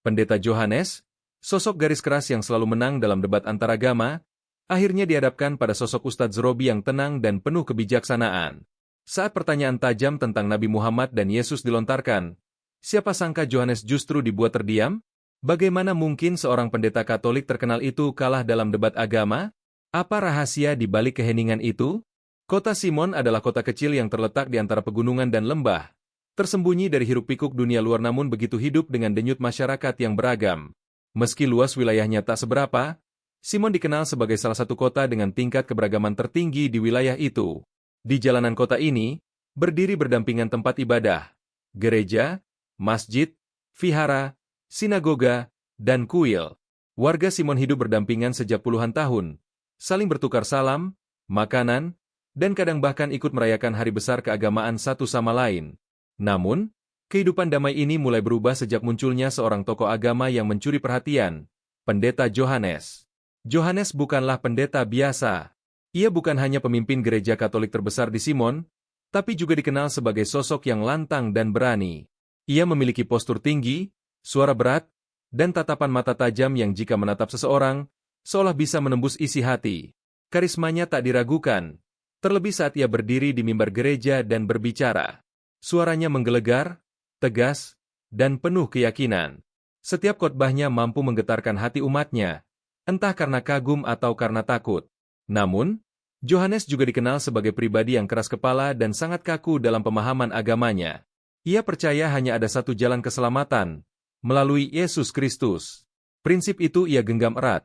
Pendeta Johannes, sosok garis keras yang selalu menang dalam debat antaragama, akhirnya dihadapkan pada sosok Ustadz Zrobi yang tenang dan penuh kebijaksanaan. Saat pertanyaan tajam tentang Nabi Muhammad dan Yesus dilontarkan, siapa sangka Johannes justru dibuat terdiam? Bagaimana mungkin seorang pendeta Katolik terkenal itu kalah dalam debat agama? Apa rahasia di balik keheningan itu? Kota Simon adalah kota kecil yang terletak di antara pegunungan dan lembah, tersembunyi dari hiruk-pikuk dunia luar namun begitu hidup dengan denyut masyarakat yang beragam. Meski luas wilayahnya tak seberapa, Simon dikenal sebagai salah satu kota dengan tingkat keberagaman tertinggi di wilayah itu. Di jalanan kota ini, berdiri berdampingan tempat ibadah, gereja, masjid, vihara, sinagoga, dan kuil. Warga Simon hidup berdampingan sejak puluhan tahun, saling bertukar salam, makanan, dan kadang bahkan ikut merayakan hari besar keagamaan satu sama lain. Namun, kehidupan damai ini mulai berubah sejak munculnya seorang tokoh agama yang mencuri perhatian, Pendeta Johannes. Johannes bukanlah pendeta biasa. Ia bukan hanya pemimpin gereja Katolik terbesar di Simon, tapi juga dikenal sebagai sosok yang lantang dan berani. Ia memiliki postur tinggi, suara berat, dan tatapan mata tajam yang jika menatap seseorang, seolah bisa menembus isi hati. Karismanya tak diragukan, terlebih saat ia berdiri di mimbar gereja dan berbicara. Suaranya menggelegar, tegas, dan penuh keyakinan. Setiap khotbahnya mampu menggetarkan hati umatnya, entah karena kagum atau karena takut. Namun, Johannes juga dikenal sebagai pribadi yang keras kepala dan sangat kaku dalam pemahaman agamanya. Ia percaya hanya ada satu jalan keselamatan, melalui Yesus Kristus. Prinsip itu ia genggam erat,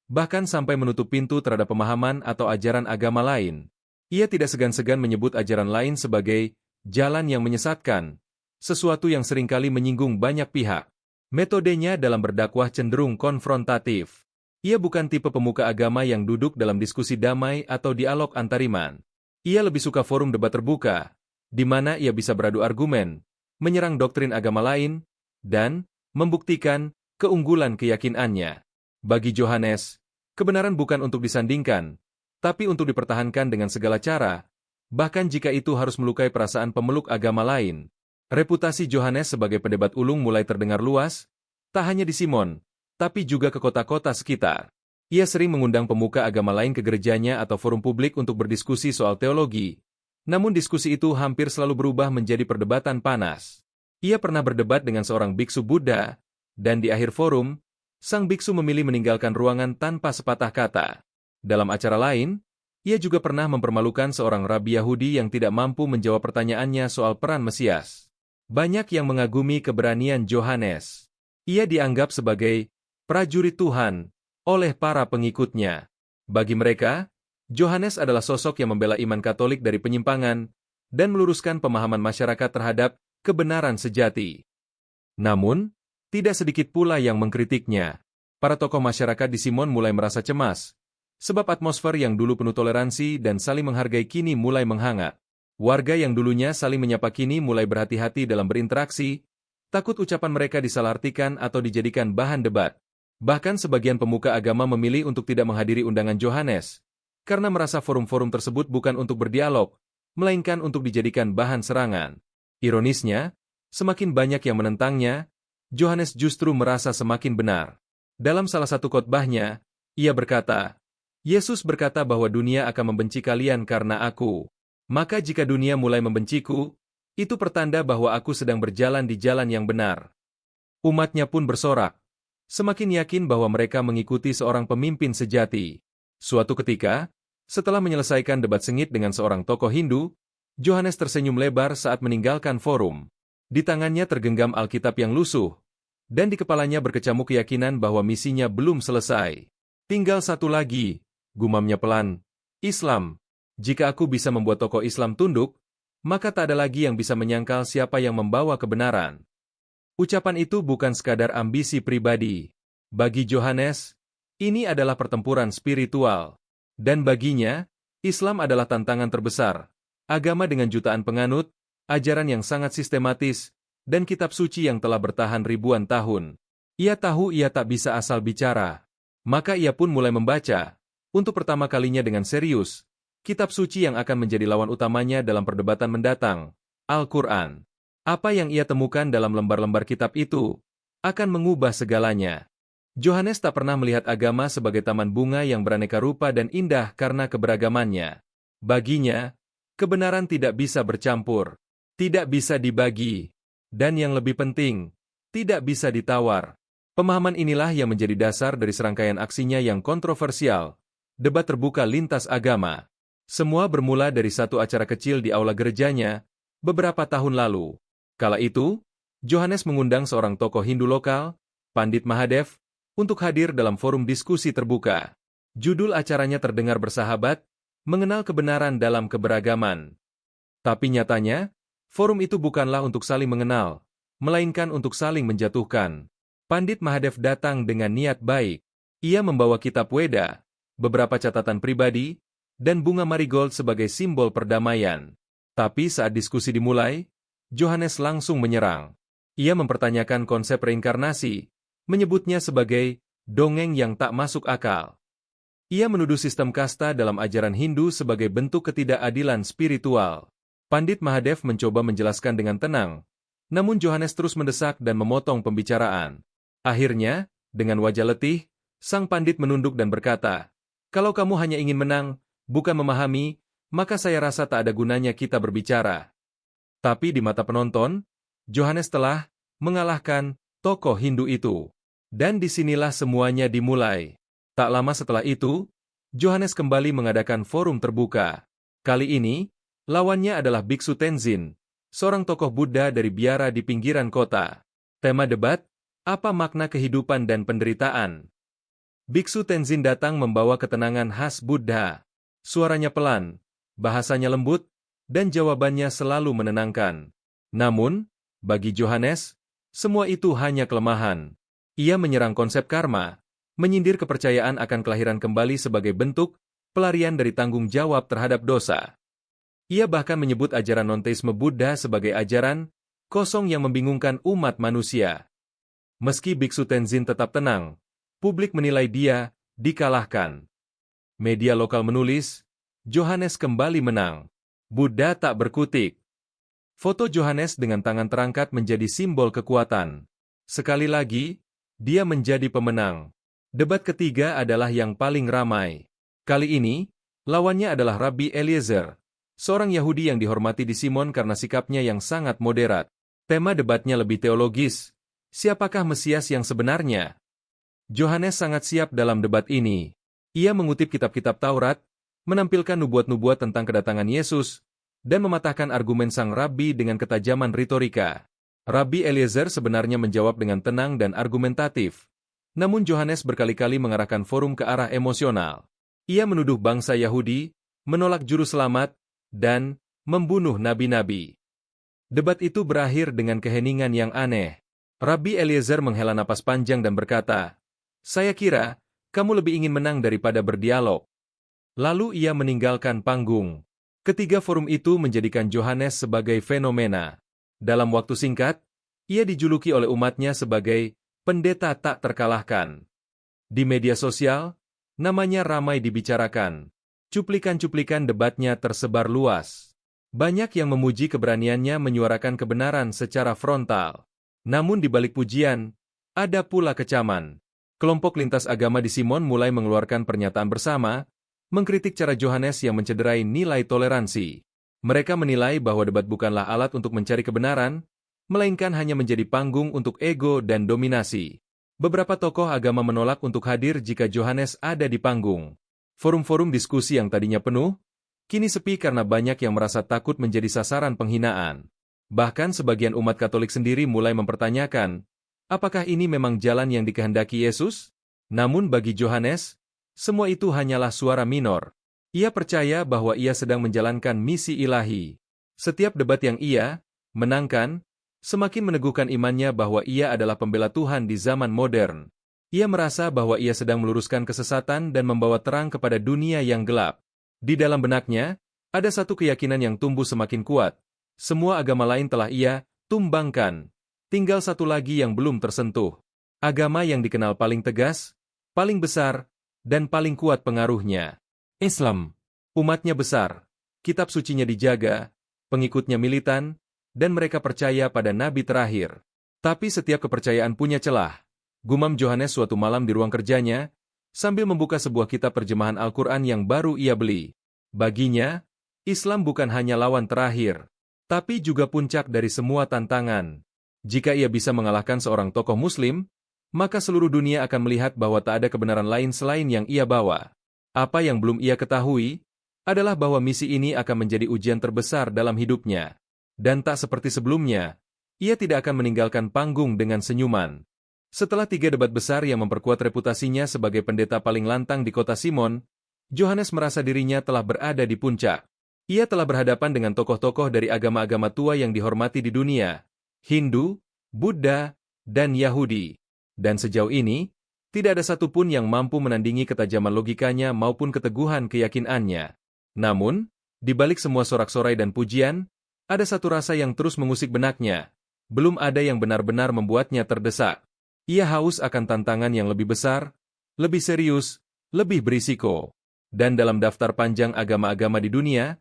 bahkan sampai menutup pintu terhadap pemahaman atau ajaran agama lain. Ia tidak segan-segan menyebut ajaran lain sebagai jalan yang menyesatkan, sesuatu yang seringkali menyinggung banyak pihak. Metodenya dalam berdakwah cenderung konfrontatif. Ia bukan tipe pemuka agama yang duduk dalam diskusi damai atau dialog antariman. Ia lebih suka forum debat terbuka, di mana ia bisa beradu argumen, menyerang doktrin agama lain, dan membuktikan keunggulan keyakinannya. Bagi Johannes, kebenaran bukan untuk disandingkan, tapi untuk dipertahankan dengan segala cara, bahkan jika itu harus melukai perasaan pemeluk agama lain. Reputasi Johannes sebagai pendebat ulung mulai terdengar luas, tak hanya di Simon, tapi juga ke kota-kota sekitar. Ia sering mengundang pemuka agama lain ke gerejanya atau forum publik untuk berdiskusi soal teologi. Namun diskusi itu hampir selalu berubah menjadi perdebatan panas. Ia pernah berdebat dengan seorang biksu Buddha, dan di akhir forum, sang biksu memilih meninggalkan ruangan tanpa sepatah kata. Dalam acara lain, ia juga pernah mempermalukan seorang rabi Yahudi yang tidak mampu menjawab pertanyaannya soal peran Mesias. Banyak yang mengagumi keberanian Johannes. Ia dianggap sebagai prajurit Tuhan oleh para pengikutnya. Bagi mereka, Johannes adalah sosok yang membela iman Katolik dari penyimpangan dan meluruskan pemahaman masyarakat terhadap kebenaran sejati. Namun, tidak sedikit pula yang mengkritiknya. Para tokoh masyarakat di Simon mulai merasa cemas, sebab atmosfer yang dulu penuh toleransi dan saling menghargai kini mulai menghangat. Warga yang dulunya saling menyapa kini mulai berhati-hati dalam berinteraksi, takut ucapan mereka disalahartikan atau dijadikan bahan debat. Bahkan sebagian pemuka agama memilih untuk tidak menghadiri undangan Johannes, karena merasa forum-forum tersebut bukan untuk berdialog, melainkan untuk dijadikan bahan serangan. Ironisnya, semakin banyak yang menentangnya, Johannes justru merasa semakin benar. Dalam salah satu khotbahnya, ia berkata, Yesus berkata bahwa dunia akan membenci kalian karena aku. Maka jika dunia mulai membenciku, itu pertanda bahwa aku sedang berjalan di jalan yang benar. Umatnya pun bersorak, semakin yakin bahwa mereka mengikuti seorang pemimpin sejati. Suatu ketika, setelah menyelesaikan debat sengit dengan seorang tokoh Hindu, Johannes tersenyum lebar saat meninggalkan forum. Di tangannya tergenggam Alkitab yang lusuh, dan di kepalanya berkecamuk keyakinan bahwa misinya belum selesai. Tinggal satu lagi, gumamnya pelan, Islam. Jika aku bisa membuat tokoh Islam tunduk, maka tak ada lagi yang bisa menyangkal siapa yang membawa kebenaran. Ucapan itu bukan sekadar ambisi pribadi. Bagi Johannes, ini adalah pertempuran spiritual. Dan baginya, Islam adalah tantangan terbesar. Agama dengan jutaan penganut, ajaran yang sangat sistematis, dan kitab suci yang telah bertahan ribuan tahun. Ia tahu ia tak bisa asal bicara. Maka ia pun mulai membaca, untuk pertama kalinya dengan serius, kitab suci yang akan menjadi lawan utamanya dalam perdebatan mendatang, Al-Quran. Apa yang ia temukan dalam lembar-lembar kitab itu? akan mengubah segalanya. Yohanes tak pernah melihat agama sebagai taman bunga yang beraneka rupa dan indah karena keberagamannya. Baginya, kebenaran tidak bisa bercampur, tidak bisa dibagi, dan yang lebih penting, tidak bisa ditawar. Pemahaman inilah yang menjadi dasar dari serangkaian aksinya yang kontroversial, debat terbuka lintas agama. Semua bermula dari satu acara kecil di aula gerejanya, beberapa tahun lalu. Kala itu, Yohanes mengundang seorang tokoh Hindu lokal, Pandit Mahadev, untuk hadir dalam forum diskusi terbuka. Judul acaranya terdengar bersahabat, mengenal kebenaran dalam keberagaman. Tapi nyatanya, forum itu bukanlah untuk saling mengenal, melainkan untuk saling menjatuhkan. Pandit Mahadev datang dengan niat baik. Ia membawa kitab Weda, beberapa catatan pribadi, dan bunga marigold sebagai simbol perdamaian. Tapi saat diskusi dimulai, Yohanes langsung menyerang. Ia mempertanyakan konsep reinkarnasi, menyebutnya sebagai dongeng yang tak masuk akal. Ia menuduh sistem kasta dalam ajaran Hindu sebagai bentuk ketidakadilan spiritual. Pandit Mahadev mencoba menjelaskan dengan tenang, namun Yohanes terus mendesak dan memotong pembicaraan. Akhirnya, dengan wajah letih, sang pandit menunduk dan berkata, "Kalau kamu hanya ingin menang, bukan memahami, maka saya rasa tak ada gunanya kita berbicara." Tapi di mata penonton, Yohanes telah mengalahkan tokoh Hindu itu. Dan disinilah semuanya dimulai. Tak lama setelah itu, Yohanes kembali mengadakan forum terbuka. Kali ini, lawannya adalah Biksu Tenzin, seorang tokoh Buddha dari biara di pinggiran kota. Tema debat, apa makna kehidupan dan penderitaan? Biksu Tenzin datang membawa ketenangan khas Buddha. Suaranya pelan, bahasanya lembut, dan jawabannya selalu menenangkan. Namun, bagi Yohanes, semua itu hanya kelemahan. Ia menyerang konsep karma, menyindir kepercayaan akan kelahiran kembali sebagai bentuk pelarian dari tanggung jawab terhadap dosa. Ia bahkan menyebut ajaran non-teisme Buddha sebagai ajaran kosong yang membingungkan umat manusia. Meski Biksu Tenzin tetap tenang, publik menilai dia dikalahkan. Media lokal menulis, Yohanes kembali menang. Buddha tak berkutik. Foto Yohanes dengan tangan terangkat menjadi simbol kekuatan. Sekali lagi, dia menjadi pemenang. Debat ketiga adalah yang paling ramai. Kali ini, lawannya adalah Rabbi Eliezer, seorang Yahudi yang dihormati di Simon karena sikapnya yang sangat moderat. Tema debatnya lebih teologis. Siapakah Mesias yang sebenarnya? Yohanes sangat siap dalam debat ini. Ia mengutip kitab-kitab Taurat, menampilkan nubuat-nubuat tentang kedatangan Yesus, dan mematahkan argumen sang Rabbi dengan ketajaman retorika. Rabbi Eliezer sebenarnya menjawab dengan tenang dan argumentatif. Namun Yohanes berkali-kali mengarahkan forum ke arah emosional. Ia menuduh bangsa Yahudi, menolak juru selamat, dan membunuh nabi-nabi. Debat itu berakhir dengan keheningan yang aneh. Rabbi Eliezer menghela napas panjang dan berkata, "Saya kira, kamu lebih ingin menang daripada berdialog." Lalu ia meninggalkan panggung. Ketiga forum itu menjadikan Yohanes sebagai fenomena. Dalam waktu singkat, ia dijuluki oleh umatnya sebagai pendeta tak terkalahkan. Di media sosial, namanya ramai dibicarakan. Cuplikan-cuplikan debatnya tersebar luas. Banyak yang memuji keberaniannya menyuarakan kebenaran secara frontal. Namun di balik pujian, ada pula kecaman. Kelompok lintas agama di Simon mulai mengeluarkan pernyataan bersama, mengkritik cara Yohanes yang mencederai nilai toleransi. Mereka menilai bahwa debat bukanlah alat untuk mencari kebenaran, melainkan hanya menjadi panggung untuk ego dan dominasi. Beberapa tokoh agama menolak untuk hadir jika Yohanes ada di panggung. Forum-forum diskusi yang tadinya penuh, kini sepi karena banyak yang merasa takut menjadi sasaran penghinaan. Bahkan sebagian umat Katolik sendiri mulai mempertanyakan, apakah ini memang jalan yang dikehendaki Yesus? Namun bagi Yohanes, semua itu hanyalah suara minor. Ia percaya bahwa ia sedang menjalankan misi ilahi. Setiap debat yang ia menangkan, semakin meneguhkan imannya bahwa ia adalah pembela Tuhan di zaman modern. Ia merasa bahwa ia sedang meluruskan kesesatan dan membawa terang kepada dunia yang gelap. Di dalam benaknya, ada satu keyakinan yang tumbuh semakin kuat. Semua agama lain telah ia tumbangkan. Tinggal satu lagi yang belum tersentuh. Agama yang dikenal paling tegas, paling besar, dan paling kuat pengaruhnya. Islam. Umatnya besar, kitab sucinya dijaga, pengikutnya militan, dan mereka percaya pada nabi terakhir. Tapi setiap kepercayaan punya celah. Gumam Johannes suatu malam di ruang kerjanya, sambil membuka sebuah kitab terjemahan Al-Quran yang baru ia beli. Baginya, Islam bukan hanya lawan terakhir, tapi juga puncak dari semua tantangan. Jika ia bisa mengalahkan seorang tokoh Muslim, maka seluruh dunia akan melihat bahwa tak ada kebenaran lain selain yang ia bawa. Apa yang belum ia ketahui, adalah bahwa misi ini akan menjadi ujian terbesar dalam hidupnya. Dan tak seperti sebelumnya, ia tidak akan meninggalkan panggung dengan senyuman. Setelah 3 debat besar yang memperkuat reputasinya sebagai pendeta paling lantang di kota Simon, Johannes merasa dirinya telah berada di puncak. Ia telah berhadapan dengan tokoh-tokoh dari agama-agama tua yang dihormati di dunia, Hindu, Buddha, dan Yahudi. Dan sejauh ini, tidak ada satupun yang mampu menandingi ketajaman logikanya maupun keteguhan keyakinannya. Namun, di balik semua sorak-sorai dan pujian, ada satu rasa yang terus mengusik benaknya. Belum ada yang benar-benar membuatnya terdesak. Ia haus akan tantangan yang lebih besar, lebih serius, lebih berisiko. Dan dalam daftar panjang agama-agama di dunia,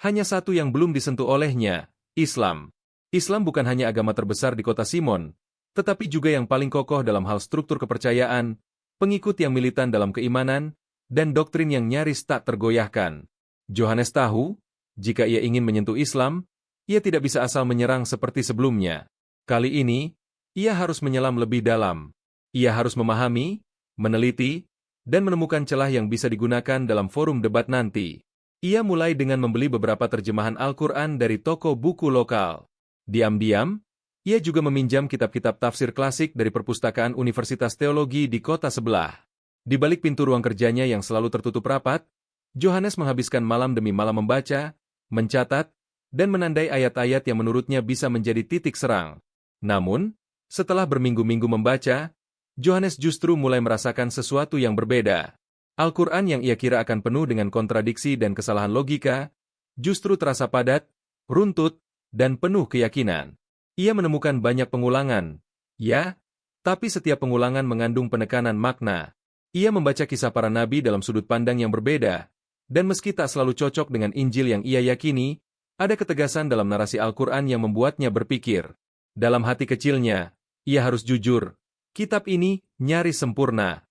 hanya satu yang belum disentuh olehnya, Islam. Islam bukan hanya agama terbesar di kota Simon, tetapi juga yang paling kokoh dalam hal struktur kepercayaan, pengikut yang militan dalam keimanan, dan doktrin yang nyaris tak tergoyahkan. Johannes tahu, jika ia ingin menyentuh Islam, ia tidak bisa asal menyerang seperti sebelumnya. Kali ini, ia harus menyelam lebih dalam. Ia harus memahami, meneliti, dan menemukan celah yang bisa digunakan dalam forum debat nanti. Ia mulai dengan membeli beberapa terjemahan Al-Quran dari toko buku lokal. Diam-diam, ia juga meminjam kitab-kitab tafsir klasik dari perpustakaan Universitas Teologi di kota sebelah. Di balik pintu ruang kerjanya yang selalu tertutup rapat, Johannes menghabiskan malam demi malam membaca, mencatat, dan menandai ayat-ayat yang menurutnya bisa menjadi titik serang. Namun, setelah berminggu-minggu membaca, Johannes justru mulai merasakan sesuatu yang berbeda. Al-Quran yang ia kira akan penuh dengan kontradiksi dan kesalahan logika, justru terasa padat, runtut, dan penuh keyakinan. Ia menemukan banyak pengulangan, ya, tapi setiap pengulangan mengandung penekanan makna. Ia membaca kisah para nabi dalam sudut pandang yang berbeda, dan meski tak selalu cocok dengan Injil yang ia yakini, ada ketegasan dalam narasi Al-Quran yang membuatnya berpikir. Dalam hati kecilnya, ia harus jujur, kitab ini nyaris sempurna.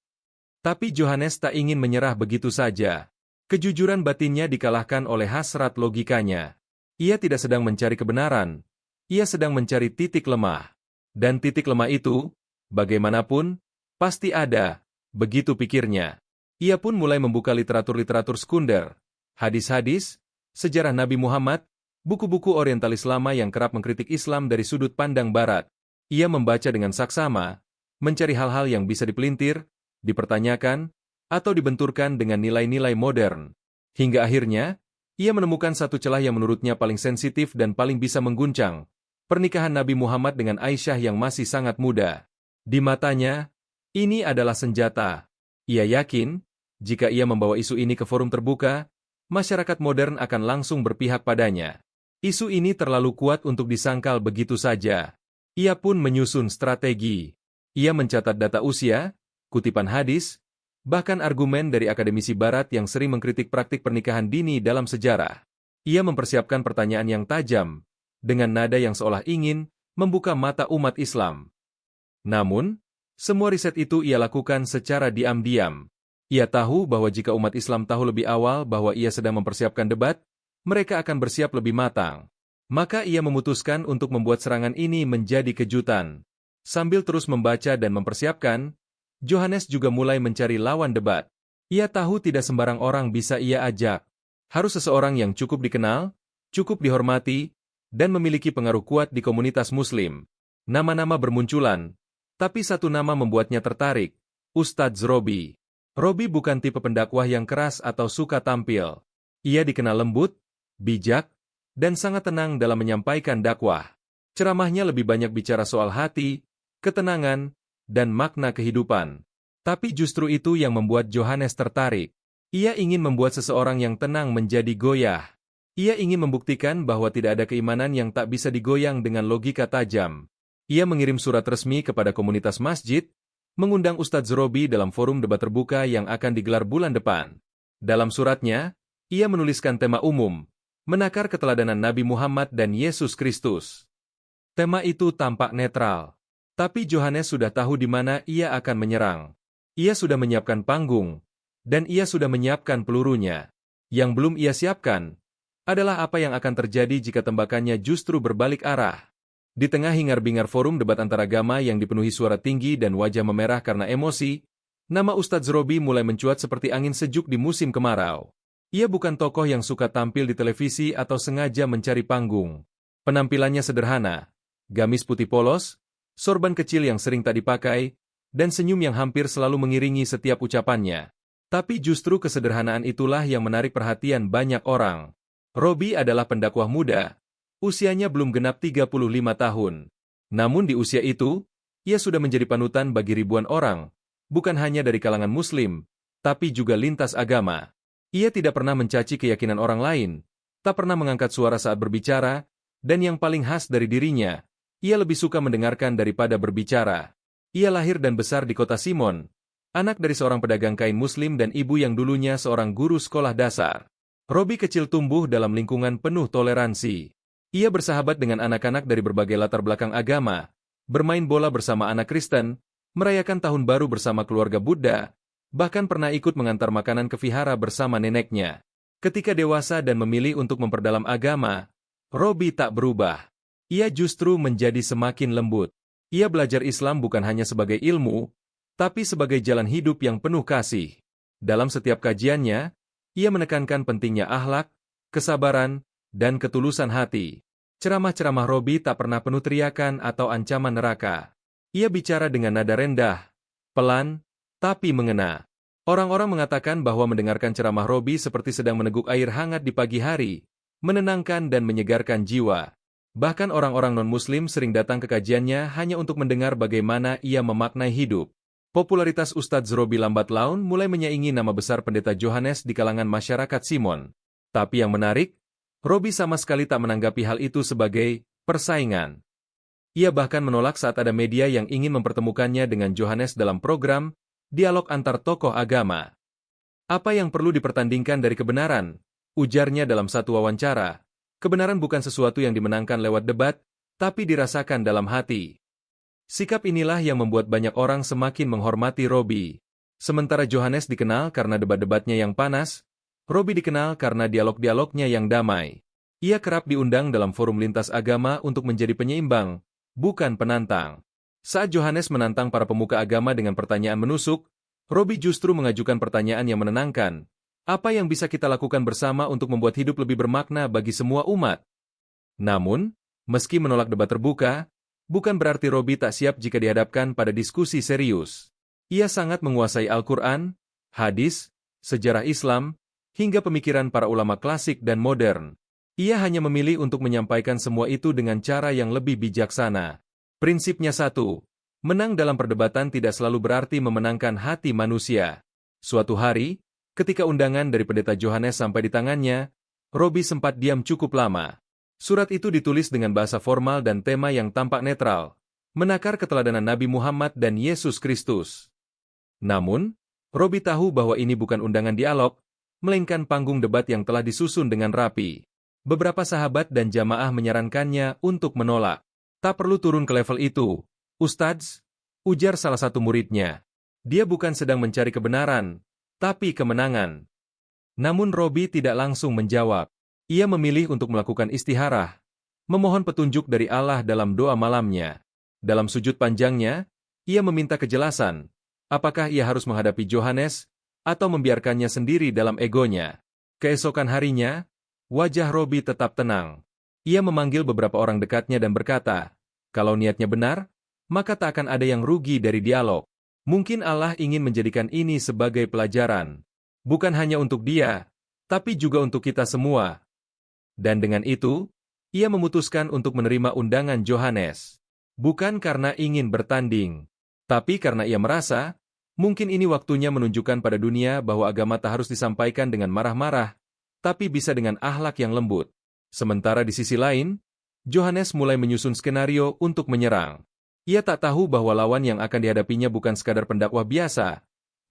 Tapi Johannes tak ingin menyerah begitu saja. Kejujuran batinnya dikalahkan oleh hasrat logikanya. Ia tidak sedang mencari kebenaran, ia sedang mencari titik lemah. Dan titik lemah itu, bagaimanapun, pasti ada, begitu pikirnya. Ia pun mulai membuka literatur-literatur sekunder, hadis-hadis, sejarah Nabi Muhammad, buku-buku orientalis lama yang kerap mengkritik Islam dari sudut pandang barat. Ia membaca dengan saksama, mencari hal-hal yang bisa dipelintir, dipertanyakan, atau dibenturkan dengan nilai-nilai modern. Hingga akhirnya, ia menemukan satu celah yang menurutnya paling sensitif dan paling bisa mengguncang, pernikahan Nabi Muhammad dengan Aisyah yang masih sangat muda. Di matanya, ini adalah senjata. Ia yakin, jika ia membawa isu ini ke forum terbuka, masyarakat modern akan langsung berpihak padanya. Isu ini terlalu kuat untuk disangkal begitu saja. Ia pun menyusun strategi. Ia mencatat data usia, kutipan hadis, bahkan argumen dari akademisi barat yang sering mengkritik praktik pernikahan dini dalam sejarah. Ia mempersiapkan pertanyaan yang tajam, dengan nada yang seolah ingin membuka mata umat Islam. Namun, semua riset itu ia lakukan secara diam-diam. Ia tahu bahwa jika umat Islam tahu lebih awal bahwa ia sedang mempersiapkan debat, mereka akan bersiap lebih matang. Maka ia memutuskan untuk membuat serangan ini menjadi kejutan. Sambil terus membaca dan mempersiapkan, Johannes juga mulai mencari lawan debat. Ia tahu tidak sembarang orang bisa ia ajak. Harus seseorang yang cukup dikenal, cukup dihormati, dan memiliki pengaruh kuat di komunitas Muslim. Nama-nama bermunculan, tapi satu nama membuatnya tertarik, Ustadz Robi. Robi bukan tipe pendakwah yang keras atau suka tampil. Ia dikenal lembut, bijak, dan sangat tenang dalam menyampaikan dakwah. Ceramahnya lebih banyak bicara soal hati, ketenangan, dan makna kehidupan. Tapi justru itu yang membuat Johannes tertarik. Ia ingin membuat seseorang yang tenang menjadi goyah. Ia ingin membuktikan bahwa tidak ada keimanan yang tak bisa digoyang dengan logika tajam. Ia mengirim surat resmi kepada komunitas masjid, mengundang Ustadz Robi dalam forum debat terbuka yang akan digelar bulan depan. Dalam suratnya, ia menuliskan tema umum, menakar keteladanan Nabi Muhammad dan Yesus Kristus. Tema itu tampak netral. Tapi Yohanes sudah tahu di mana ia akan menyerang. Ia sudah menyiapkan panggung, dan ia sudah menyiapkan pelurunya. Yang belum ia siapkan adalah apa yang akan terjadi jika tembakannya justru berbalik arah. Di tengah hingar-bingar forum debat antaragama yang dipenuhi suara tinggi dan wajah memerah karena emosi, nama Ustadz Robi mulai mencuat seperti angin sejuk di musim kemarau. Ia bukan tokoh yang suka tampil di televisi atau sengaja mencari panggung. Penampilannya sederhana, gamis putih polos, sorban kecil yang sering tak dipakai, dan senyum yang hampir selalu mengiringi setiap ucapannya. Tapi justru kesederhanaan itulah yang menarik perhatian banyak orang. Robi adalah pendakwah muda. Usianya belum genap 35 tahun. Namun di usia itu, ia sudah menjadi panutan bagi ribuan orang, bukan hanya dari kalangan Muslim, tapi juga lintas agama. Ia tidak pernah mencaci keyakinan orang lain, tak pernah mengangkat suara saat berbicara, dan yang paling khas dari dirinya, ia lebih suka mendengarkan daripada berbicara. Ia lahir dan besar di kota Simon, anak dari seorang pedagang kain Muslim dan ibu yang dulunya seorang guru sekolah dasar. Robi kecil tumbuh dalam lingkungan penuh toleransi. Ia bersahabat dengan anak-anak dari berbagai latar belakang agama, bermain bola bersama anak Kristen, merayakan tahun baru bersama keluarga Buddha, bahkan pernah ikut mengantar makanan ke vihara bersama neneknya. Ketika dewasa dan memilih untuk memperdalam agama, Robi tak berubah. Ia justru menjadi semakin lembut. Ia belajar Islam bukan hanya sebagai ilmu, tapi sebagai jalan hidup yang penuh kasih. Dalam setiap kajiannya, ia menekankan pentingnya akhlak, kesabaran, dan ketulusan hati. Ceramah-ceramah Robi tak pernah penuh teriakan atau ancaman neraka. Ia bicara dengan nada rendah, pelan, tapi mengena. Orang-orang mengatakan bahwa mendengarkan ceramah Robi seperti sedang meneguk air hangat di pagi hari, menenangkan dan menyegarkan jiwa. Bahkan orang-orang non-Muslim sering datang ke kajiannya hanya untuk mendengar bagaimana ia memaknai hidup. Popularitas Ustadz Robi lambat laun mulai menyaingi nama besar Pendeta Yohanes di kalangan masyarakat Simon. Tapi yang menarik, Robi sama sekali tak menanggapi hal itu sebagai persaingan. Ia bahkan menolak saat ada media yang ingin mempertemukannya dengan Yohanes dalam program dialog antar tokoh agama. Apa yang perlu dipertandingkan dari kebenaran? Ujarnya dalam satu wawancara. Kebenaran bukan sesuatu yang dimenangkan lewat debat, tapi dirasakan dalam hati. Sikap inilah yang membuat banyak orang semakin menghormati Robi. Sementara Yohanes dikenal karena debat-debatnya yang panas, Robi dikenal karena dialog-dialognya yang damai. Ia kerap diundang dalam forum lintas agama untuk menjadi penyeimbang, bukan penantang. Saat Yohanes menantang para pemuka agama dengan pertanyaan menusuk, Robi justru mengajukan pertanyaan yang menenangkan. Apa yang bisa kita lakukan bersama untuk membuat hidup lebih bermakna bagi semua umat? Namun, meski menolak debat terbuka, bukan berarti Robi tak siap jika dihadapkan pada diskusi serius. Ia sangat menguasai Al-Quran, hadis, sejarah Islam, hingga pemikiran para ulama klasik dan modern. Ia hanya memilih untuk menyampaikan semua itu dengan cara yang lebih bijaksana. Prinsipnya satu, menang dalam perdebatan tidak selalu berarti memenangkan hati manusia. Suatu hari, ketika undangan dari Pendeta Yohanes sampai di tangannya, Robi sempat diam cukup lama. Surat itu ditulis dengan bahasa formal dan tema yang tampak netral, menakar keteladanan Nabi Muhammad dan Yesus Kristus. Namun, Robi tahu bahwa ini bukan undangan dialog, melainkan panggung debat yang telah disusun dengan rapi. Beberapa sahabat dan jamaah menyarankannya untuk menolak. Tak perlu turun ke level itu, Ustadz, ujar salah satu muridnya. Dia bukan sedang mencari kebenaran, tapi kemenangan. Namun Robi tidak langsung menjawab. Ia memilih untuk melakukan istikharah, memohon petunjuk dari Allah dalam doa malamnya. Dalam sujud panjangnya, ia meminta kejelasan, apakah ia harus menghadapi Yohanes, atau membiarkannya sendiri dalam egonya. Keesokan harinya, wajah Robi tetap tenang. Ia memanggil beberapa orang dekatnya dan berkata, kalau niatnya benar, maka tak akan ada yang rugi dari dialog. Mungkin Allah ingin menjadikan ini sebagai pelajaran. Bukan hanya untuk dia, tapi juga untuk kita semua. Dan dengan itu, ia memutuskan untuk menerima undangan Yohanes. Bukan karena ingin bertanding, tapi karena ia merasa, mungkin ini waktunya menunjukkan pada dunia bahwa agama tak harus disampaikan dengan marah-marah, tapi bisa dengan akhlak yang lembut. Sementara di sisi lain, Yohanes mulai menyusun skenario untuk menyerang. Ia tak tahu bahwa lawan yang akan dihadapinya bukan sekadar pendakwah biasa,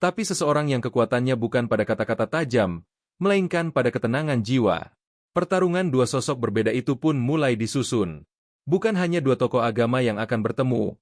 tapi seseorang yang kekuatannya bukan pada kata-kata tajam, melainkan pada ketenangan jiwa. Pertarungan dua sosok berbeda itu pun mulai disusun. Bukan hanya dua tokoh agama yang akan bertemu,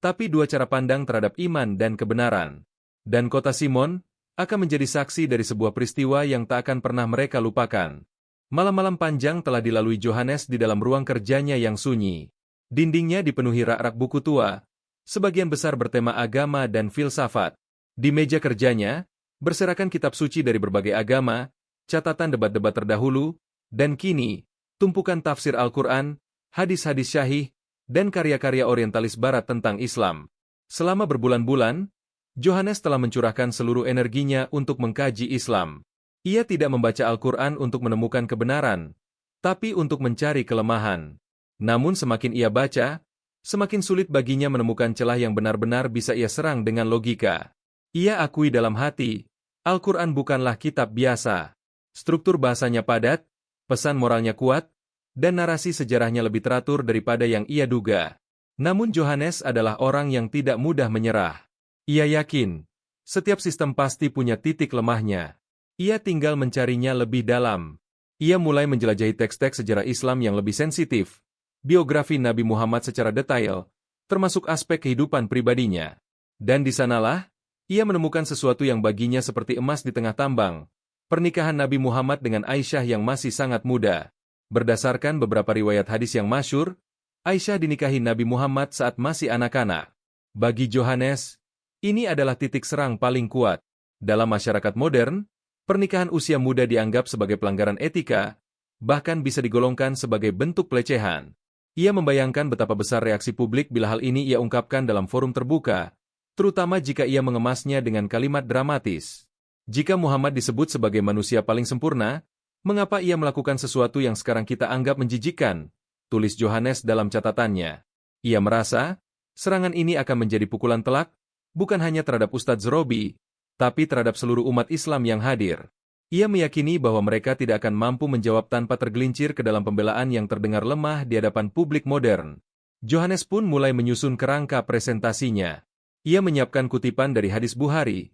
tapi dua cara pandang terhadap iman dan kebenaran. Dan kota Simon akan menjadi saksi dari sebuah peristiwa yang tak akan pernah mereka lupakan. Malam-malam panjang telah dilalui Johannes di dalam ruang kerjanya yang sunyi. Dindingnya dipenuhi rak-rak buku tua, sebagian besar bertema agama dan filsafat. Di meja kerjanya, berserakan kitab suci dari berbagai agama, catatan debat-debat terdahulu, dan kini, tumpukan tafsir Al-Quran, hadis-hadis syahih, dan karya-karya orientalis barat tentang Islam. Selama berbulan-bulan, Johannes telah mencurahkan seluruh energinya untuk mengkaji Islam. Ia tidak membaca Al-Quran untuk menemukan kebenaran, tapi untuk mencari kelemahan. Namun semakin ia baca, semakin sulit baginya menemukan celah yang benar-benar bisa ia serang dengan logika. Ia akui dalam hati, Al-Quran bukanlah kitab biasa. Struktur bahasanya padat, pesan moralnya kuat, dan narasi sejarahnya lebih teratur daripada yang ia duga. Namun Johannes adalah orang yang tidak mudah menyerah. Ia yakin, setiap sistem pasti punya titik lemahnya. Ia tinggal mencarinya lebih dalam. Ia mulai menjelajahi teks-teks sejarah Islam yang lebih sensitif, biografi Nabi Muhammad secara detail, termasuk aspek kehidupan pribadinya. Dan di sanalah, ia menemukan sesuatu yang baginya seperti emas di tengah tambang, pernikahan Nabi Muhammad dengan Aisyah yang masih sangat muda. Berdasarkan beberapa riwayat hadis yang masyhur, Aisyah dinikahi Nabi Muhammad saat masih anak-anak. Bagi Johannes, ini adalah titik serang paling kuat. Dalam masyarakat modern, pernikahan usia muda dianggap sebagai pelanggaran etika, bahkan bisa digolongkan sebagai bentuk pelecehan. Ia membayangkan betapa besar reaksi publik bila hal ini ia ungkapkan dalam forum terbuka, terutama jika ia mengemasnya dengan kalimat dramatis. Jika Muhammad disebut sebagai manusia paling sempurna, mengapa ia melakukan sesuatu yang sekarang kita anggap menjijikkan? Tulis Johannes dalam catatannya. Ia merasa, serangan ini akan menjadi pukulan telak, bukan hanya terhadap Ustadz Zrobi, tapi terhadap seluruh umat Islam yang hadir. Ia meyakini bahwa mereka tidak akan mampu menjawab tanpa tergelincir ke dalam pembelaan yang terdengar lemah di hadapan publik modern. Johannes pun mulai menyusun kerangka presentasinya. Ia menyiapkan kutipan dari hadis Bukhari,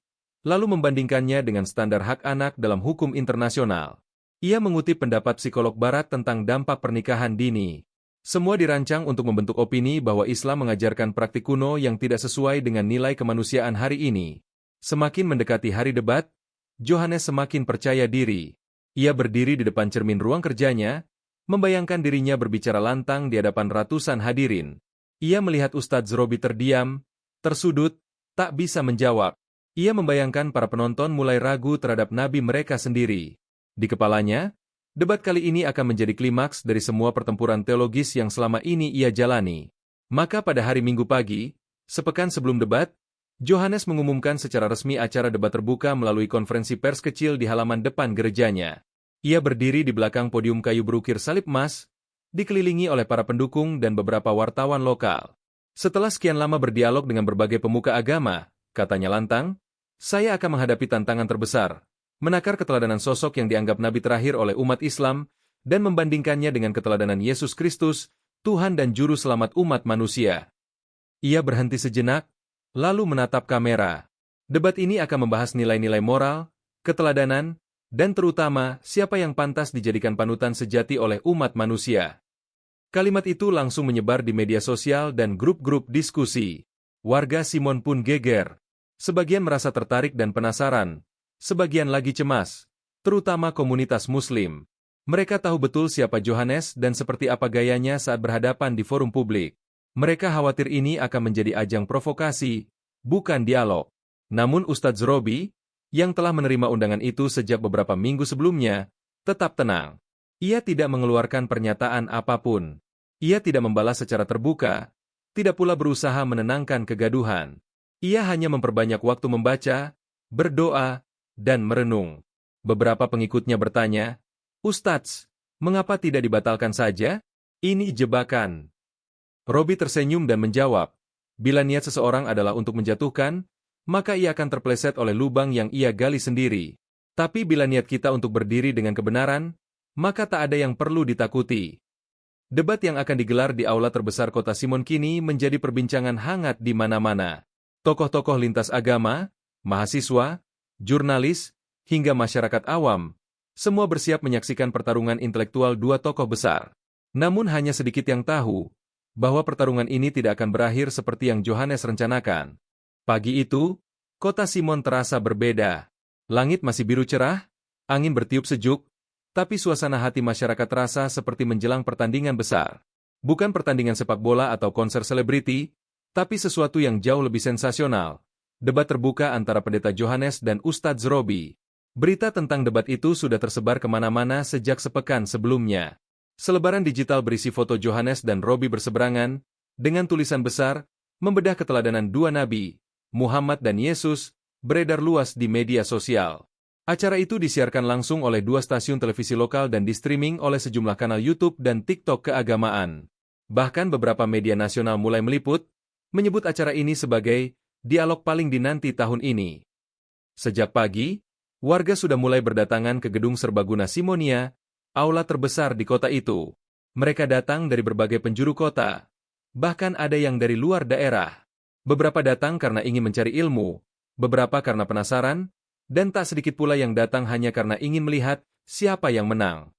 lalu membandingkannya dengan standar hak anak dalam hukum internasional. Ia mengutip pendapat psikolog barat tentang dampak pernikahan dini. Semua dirancang untuk membentuk opini bahwa Islam mengajarkan praktik kuno yang tidak sesuai dengan nilai kemanusiaan hari ini. Semakin mendekati hari debat, Johannes semakin percaya diri. Ia berdiri di depan cermin ruang kerjanya, membayangkan dirinya berbicara lantang di hadapan ratusan hadirin. Ia melihat Ustadz Zrobi terdiam, tersudut, tak bisa menjawab. Ia membayangkan para penonton mulai ragu terhadap nabi mereka sendiri. Di kepalanya, debat kali ini akan menjadi klimaks dari semua pertempuran teologis yang selama ini ia jalani. Maka pada hari Minggu pagi, sepekan sebelum debat, Johannes mengumumkan secara resmi acara debat terbuka melalui konferensi pers kecil di halaman depan gerejanya. Ia berdiri di belakang podium kayu berukir salib emas, dikelilingi oleh para pendukung dan beberapa wartawan lokal. Setelah sekian lama berdialog dengan berbagai pemuka agama, katanya lantang, saya akan menghadapi tantangan terbesar, menakar keteladanan sosok yang dianggap nabi terakhir oleh umat Islam, dan membandingkannya dengan keteladanan Yesus Kristus, Tuhan dan Juru Selamat umat manusia. Ia berhenti sejenak, lalu menatap kamera. Debat ini akan membahas nilai-nilai moral, keteladanan, dan terutama siapa yang pantas dijadikan panutan sejati oleh umat manusia. Kalimat itu langsung menyebar di media sosial dan grup-grup diskusi. Warga Simon pun geger. Sebagian merasa tertarik dan penasaran, sebagian lagi cemas, terutama komunitas Muslim. Mereka tahu betul siapa Johannes dan seperti apa gayanya saat berhadapan di forum publik. Mereka khawatir ini akan menjadi ajang provokasi, bukan dialog. Namun Ustadz Zrobi, yang telah menerima undangan itu sejak beberapa minggu sebelumnya, tetap tenang. Ia tidak mengeluarkan pernyataan apapun. Ia tidak membalas secara terbuka, tidak pula berusaha menenangkan kegaduhan. Ia hanya memperbanyak waktu membaca, berdoa, dan merenung. Beberapa pengikutnya bertanya, "Ustadz, mengapa tidak dibatalkan saja? Ini jebakan." Robi tersenyum dan menjawab, bila niat seseorang adalah untuk menjatuhkan, maka ia akan terpleset oleh lubang yang ia gali sendiri. Tapi bila niat kita untuk berdiri dengan kebenaran, maka tak ada yang perlu ditakuti. Debat yang akan digelar di aula terbesar kota Simon kini menjadi perbincangan hangat di mana-mana. Tokoh-tokoh lintas agama, mahasiswa, jurnalis, hingga masyarakat awam, semua bersiap menyaksikan pertarungan intelektual dua tokoh besar. Namun hanya sedikit yang tahu bahwa pertarungan ini tidak akan berakhir seperti yang Yohanes rencanakan. Pagi itu, kota Simon terasa berbeda. Langit masih biru cerah, angin bertiup sejuk, tapi suasana hati masyarakat terasa seperti menjelang pertandingan besar. Bukan pertandingan sepak bola atau konser selebriti, tapi sesuatu yang jauh lebih sensasional. Debat terbuka antara Pendeta Yohanes dan Ustadz Robi. Berita tentang debat itu sudah tersebar kemana-mana sejak sepekan sebelumnya. Selebaran digital berisi foto Yohanes dan Robi berseberangan, dengan tulisan besar, membedah keteladanan dua nabi, Muhammad dan Yesus, beredar luas di media sosial. Acara itu disiarkan langsung oleh dua stasiun televisi lokal dan di-streaming oleh sejumlah kanal YouTube dan TikTok keagamaan. Bahkan beberapa media nasional mulai meliput, menyebut acara ini sebagai dialog paling dinanti tahun ini. Sejak pagi, warga sudah mulai berdatangan ke gedung serbaguna Simonia, aula terbesar di kota itu. Mereka datang dari berbagai penjuru kota, bahkan ada yang dari luar daerah. Beberapa datang karena ingin mencari ilmu, beberapa karena penasaran, dan tak sedikit pula yang datang hanya karena ingin melihat siapa yang menang.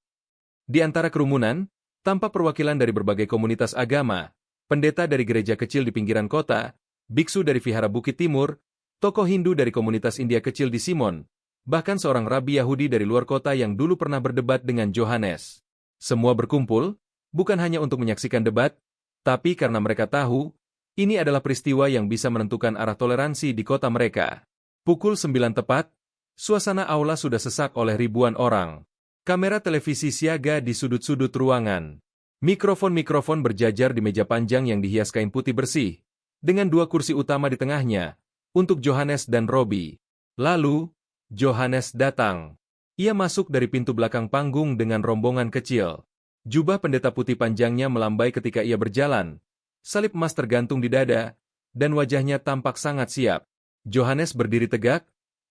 Di antara kerumunan, tampak perwakilan dari berbagai komunitas agama, pendeta dari gereja kecil di pinggiran kota, biksu dari Vihara Bukit Timur, tokoh Hindu dari komunitas India kecil di Simon, bahkan seorang rabi Yahudi dari luar kota yang dulu pernah berdebat dengan Yohanes. Semua berkumpul, bukan hanya untuk menyaksikan debat, tapi karena mereka tahu, ini adalah peristiwa yang bisa menentukan arah toleransi di kota mereka. Pukul 9 tepat, suasana aula sudah sesak oleh ribuan orang. Kamera televisi siaga di sudut-sudut ruangan. Mikrofon-mikrofon berjajar di meja panjang yang dihias kain putih bersih, dengan dua kursi utama di tengahnya, untuk Yohanes dan Robi. Lalu, Yohanes datang. Ia masuk dari pintu belakang panggung dengan rombongan kecil. Jubah pendeta putih panjangnya melambai ketika ia berjalan, salib emas tergantung di dada, dan wajahnya tampak sangat siap. Yohanes berdiri tegak,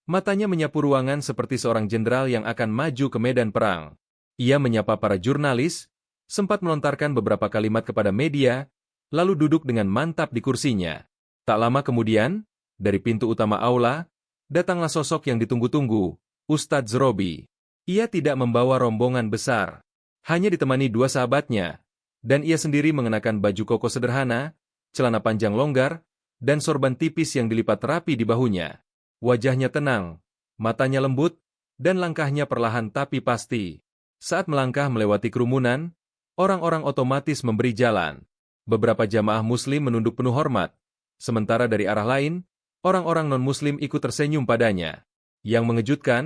matanya menyapu ruangan seperti seorang jenderal yang akan maju ke medan perang. Ia menyapa para jurnalis, sempat melontarkan beberapa kalimat kepada media, lalu duduk dengan mantap di kursinya. Tak lama kemudian, dari pintu utama aula, datanglah sosok yang ditunggu-tunggu, Ustadz Robi. Ia tidak membawa rombongan besar, hanya ditemani dua sahabatnya, dan ia sendiri mengenakan baju koko sederhana, celana panjang longgar, dan sorban tipis yang dilipat rapi di bahunya. Wajahnya tenang, matanya lembut, dan langkahnya perlahan tapi pasti. Saat melangkah melewati kerumunan, orang-orang otomatis memberi jalan. Beberapa jamaah muslim menunduk penuh hormat, sementara dari arah lain, orang-orang non-muslim ikut tersenyum padanya. Yang mengejutkan,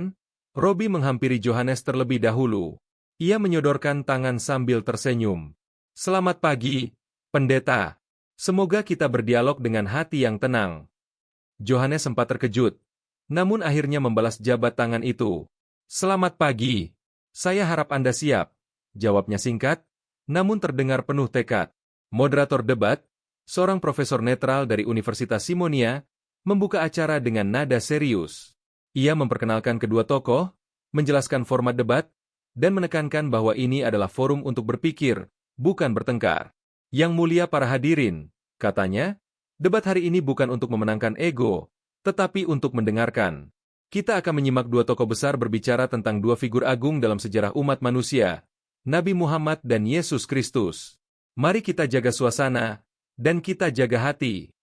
Robi menghampiri Yohanes terlebih dahulu. Ia menyodorkan tangan sambil tersenyum. "Selamat pagi, pendeta. Semoga kita berdialog dengan hati yang tenang." Yohanes sempat terkejut, namun akhirnya membalas jabat tangan itu. "Selamat pagi. Saya harap Anda siap," jawabnya singkat, namun terdengar penuh tekad. Moderator debat, seorang profesor netral dari Universitas Simonia, membuka acara dengan nada serius. Ia memperkenalkan kedua tokoh, menjelaskan format debat, dan menekankan bahwa ini adalah forum untuk berpikir, bukan bertengkar. "Yang mulia para hadirin," katanya, "debat hari ini bukan untuk memenangkan ego, tetapi untuk mendengarkan. Kita akan menyimak dua tokoh besar berbicara tentang dua figur agung dalam sejarah umat manusia, Nabi Muhammad dan Yesus Kristus. Mari kita jaga suasana, dan kita jaga hati."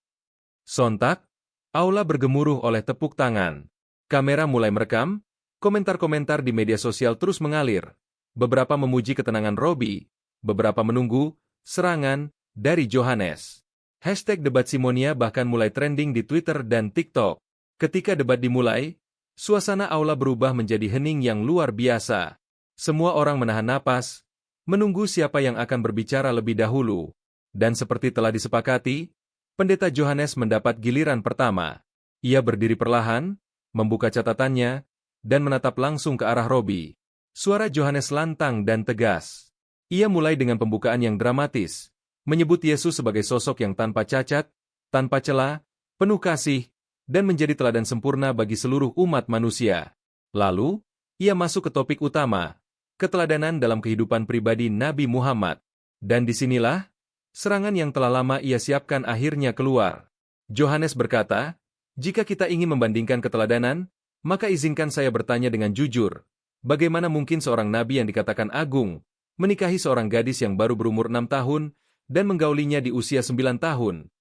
Sontak, aula bergemuruh oleh tepuk tangan. Kamera mulai merekam, komentar-komentar di media sosial terus mengalir. Beberapa memuji ketenangan Robi, beberapa menunggu serangan dari Yohanes. Hashtag debat Simonia bahkan mulai trending di Twitter dan TikTok. Ketika debat dimulai, suasana aula berubah menjadi hening yang luar biasa. Semua orang menahan napas, menunggu siapa yang akan berbicara lebih dahulu. Dan seperti telah disepakati, Pendeta Yohanes mendapat giliran pertama. Ia berdiri perlahan, membuka catatannya, dan menatap langsung ke arah Robi. Suara Yohanes lantang dan tegas. Ia mulai dengan pembukaan yang dramatis, menyebut Yesus sebagai sosok yang tanpa cacat, tanpa cela, penuh kasih, dan menjadi teladan sempurna bagi seluruh umat manusia. Lalu, ia masuk ke topik utama, keteladanan dalam kehidupan pribadi Nabi Muhammad. Dan disinilah, serangan yang telah lama ia siapkan akhirnya keluar. Yohanes berkata, "Jika kita ingin membandingkan keteladanan, maka izinkan saya bertanya dengan jujur, bagaimana mungkin seorang nabi yang dikatakan agung, menikahi seorang gadis yang baru berumur 6 tahun, dan menggaulinya di usia 9 tahun.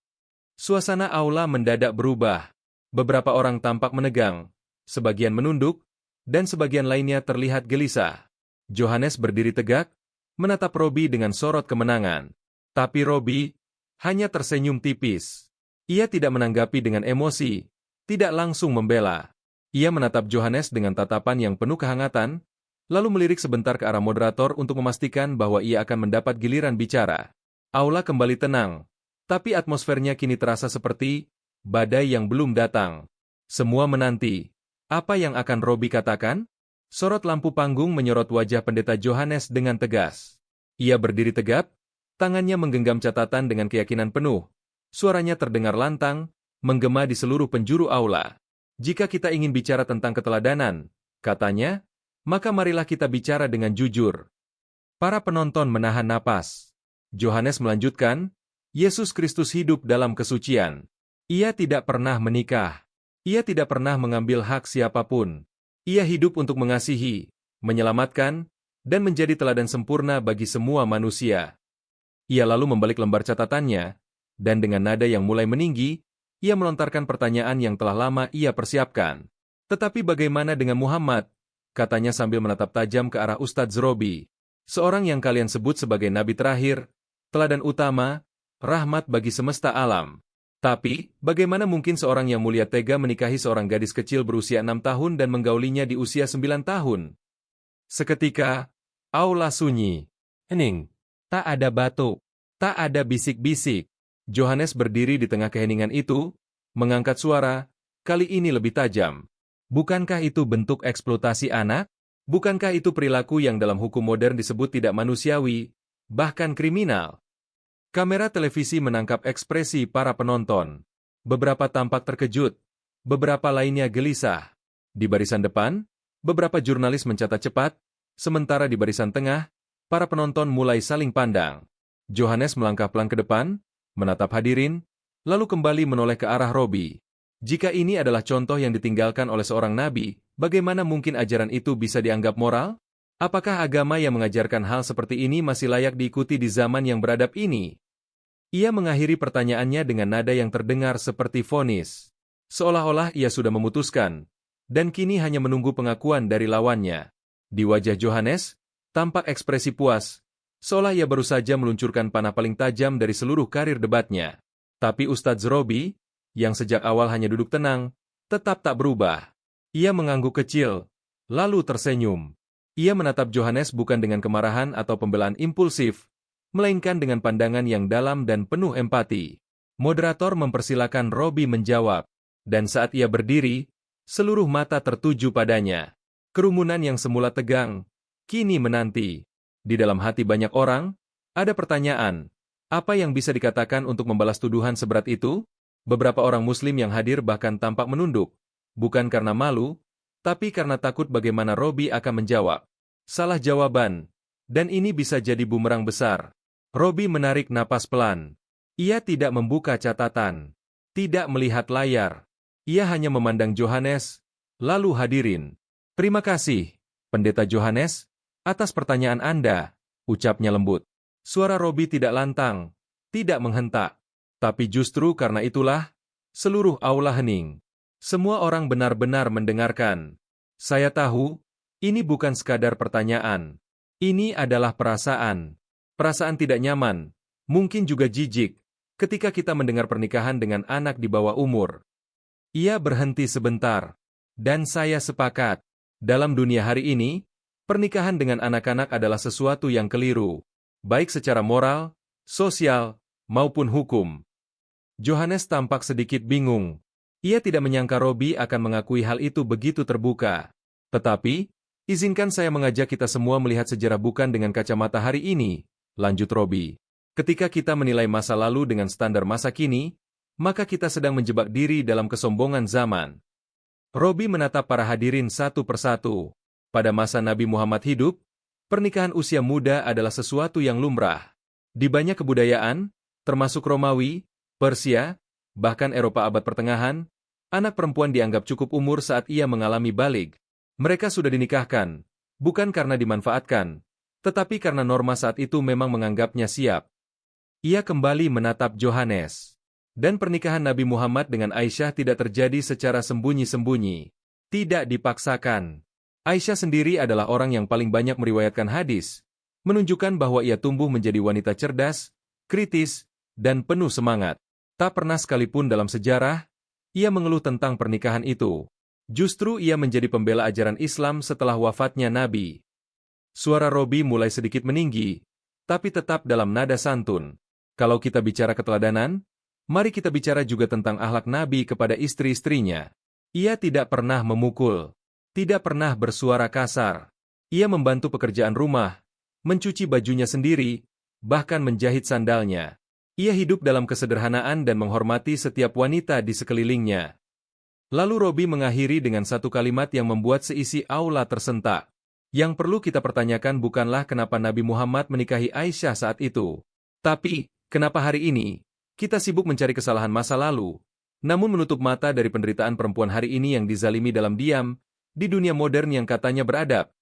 Suasana aula mendadak berubah. Beberapa orang tampak menegang, sebagian menunduk, dan sebagian lainnya terlihat gelisah. Johannes berdiri tegak, menatap Robi dengan sorot kemenangan. Tapi Robi hanya tersenyum tipis. Ia tidak menanggapi dengan emosi, tidak langsung membela. Ia menatap Johannes dengan tatapan yang penuh kehangatan, lalu melirik sebentar ke arah moderator untuk memastikan bahwa ia akan mendapat giliran bicara. Aula kembali tenang, tapi atmosfernya kini terasa seperti badai yang belum datang. Semua menanti. Apa yang akan Robi katakan? Sorot lampu panggung menyorot wajah pendeta Johannes dengan tegas. Ia berdiri tegap, tangannya menggenggam catatan dengan keyakinan penuh. Suaranya terdengar lantang, menggema di seluruh penjuru aula. Jika kita ingin bicara tentang keteladanan, katanya, maka marilah kita bicara dengan jujur. Para penonton menahan napas. Johannes melanjutkan, Yesus Kristus hidup dalam kesucian. Ia tidak pernah menikah. Ia tidak pernah mengambil hak siapapun. Ia hidup untuk mengasihi, menyelamatkan, dan menjadi teladan sempurna bagi semua manusia. Ia lalu membalik lembar catatannya, dan dengan nada yang mulai meninggi, ia melontarkan pertanyaan yang telah lama ia persiapkan. Tetapi bagaimana dengan Muhammad? Katanya sambil menatap tajam ke arah Ustadz Robi. Seorang yang kalian sebut sebagai nabi terakhir, teladan utama, rahmat bagi semesta alam. Tapi, bagaimana mungkin seorang yang mulia tega menikahi seorang gadis kecil berusia 6 tahun dan menggaulinya di usia 9 tahun? Seketika, aula sunyi. Hening. Tak ada batuk. Tak ada bisik-bisik. Johannes berdiri di tengah keheningan itu, mengangkat suara, kali ini lebih tajam. Bukankah itu bentuk eksploitasi anak? Bukankah itu perilaku yang dalam hukum modern disebut tidak manusiawi, bahkan kriminal? Kamera televisi menangkap ekspresi para penonton. Beberapa tampak terkejut, beberapa lainnya gelisah. Di barisan depan, beberapa jurnalis mencatat cepat, sementara di barisan tengah, para penonton mulai saling pandang. Johannes melangkah pelan ke depan, menatap hadirin, lalu kembali menoleh ke arah Robi. Jika ini adalah contoh yang ditinggalkan oleh seorang nabi, bagaimana mungkin ajaran itu bisa dianggap moral? Apakah agama yang mengajarkan hal seperti ini masih layak diikuti di zaman yang beradab ini? Ia mengakhiri pertanyaannya dengan nada yang terdengar seperti vonis. Seolah-olah ia sudah memutuskan, dan kini hanya menunggu pengakuan dari lawannya. Di wajah Johannes, tampak ekspresi puas, seolah ia baru saja meluncurkan panah paling tajam dari seluruh karir debatnya. Tapi Ustadz Robi, yang sejak awal hanya duduk tenang, tetap tak berubah. Ia mengangguk kecil, lalu tersenyum. Ia menatap Johannes bukan dengan kemarahan atau pembelaan impulsif, melainkan dengan pandangan yang dalam dan penuh empati. Moderator mempersilakan Robi menjawab, dan saat ia berdiri, seluruh mata tertuju padanya. Kerumunan yang semula tegang, kini menanti. Di dalam hati banyak orang, ada pertanyaan, apa yang bisa dikatakan untuk membalas tuduhan seberat itu? Beberapa orang Muslim yang hadir bahkan tampak menunduk, bukan karena malu, tapi karena takut bagaimana Robi akan menjawab. Salah jawaban, dan ini bisa jadi bumerang besar. Robi menarik napas pelan. Ia tidak membuka catatan, tidak melihat layar. Ia hanya memandang Johannes, lalu hadirin. Terima kasih, Pendeta Johannes, atas pertanyaan Anda, ucapnya lembut. Suara Robi tidak lantang, tidak menghentak. Tapi justru karena itulah, seluruh aula hening. Semua orang benar-benar mendengarkan. Saya tahu, ini bukan sekadar pertanyaan. Ini adalah perasaan. Perasaan tidak nyaman, mungkin juga jijik, ketika kita mendengar pernikahan dengan anak di bawah umur. Ia berhenti sebentar. Dan saya sepakat. Dalam dunia hari ini, pernikahan dengan anak-anak adalah sesuatu yang keliru. Baik secara moral, sosial, maupun hukum. Johannes tampak sedikit bingung. Ia tidak menyangka Robi akan mengakui hal itu begitu terbuka. Tetapi, izinkan saya mengajak kita semua melihat sejarah bukan dengan kacamata hari ini, lanjut Robi. Ketika kita menilai masa lalu dengan standar masa kini, maka kita sedang menjebak diri dalam kesombongan zaman. Robi menatap para hadirin satu persatu. Pada masa Nabi Muhammad hidup, pernikahan usia muda adalah sesuatu yang lumrah. Di banyak kebudayaan, termasuk Romawi, Persia, bahkan Eropa abad pertengahan, anak perempuan dianggap cukup umur saat ia mengalami baligh. Mereka sudah dinikahkan, bukan karena dimanfaatkan, tetapi karena norma saat itu memang menganggapnya siap. Ia kembali menatap Yohanes. Dan pernikahan Nabi Muhammad dengan Aisyah tidak terjadi secara sembunyi-sembunyi. Tidak dipaksakan. Aisyah sendiri adalah orang yang paling banyak meriwayatkan hadis, menunjukkan bahwa ia tumbuh menjadi wanita cerdas, kritis, dan penuh semangat. Tak pernah sekalipun dalam sejarah, ia mengeluh tentang pernikahan itu. Justru ia menjadi pembela ajaran Islam setelah wafatnya Nabi. Suara Robi mulai sedikit meninggi, tapi tetap dalam nada santun. Kalau kita bicara keteladanan, mari kita bicara juga tentang akhlak Nabi kepada istri-istrinya. Ia tidak pernah memukul, tidak pernah bersuara kasar. Ia membantu pekerjaan rumah, mencuci bajunya sendiri, bahkan menjahit sandalnya. Ia hidup dalam kesederhanaan dan menghormati setiap wanita di sekelilingnya. Lalu Robi mengakhiri dengan satu kalimat yang membuat seisi aula tersentak. Yang perlu kita pertanyakan bukanlah kenapa Nabi Muhammad menikahi Aisyah saat itu. Tapi, kenapa hari ini, kita sibuk mencari kesalahan masa lalu, namun menutup mata dari penderitaan perempuan hari ini yang dizalimi dalam diam, di dunia modern yang katanya beradab.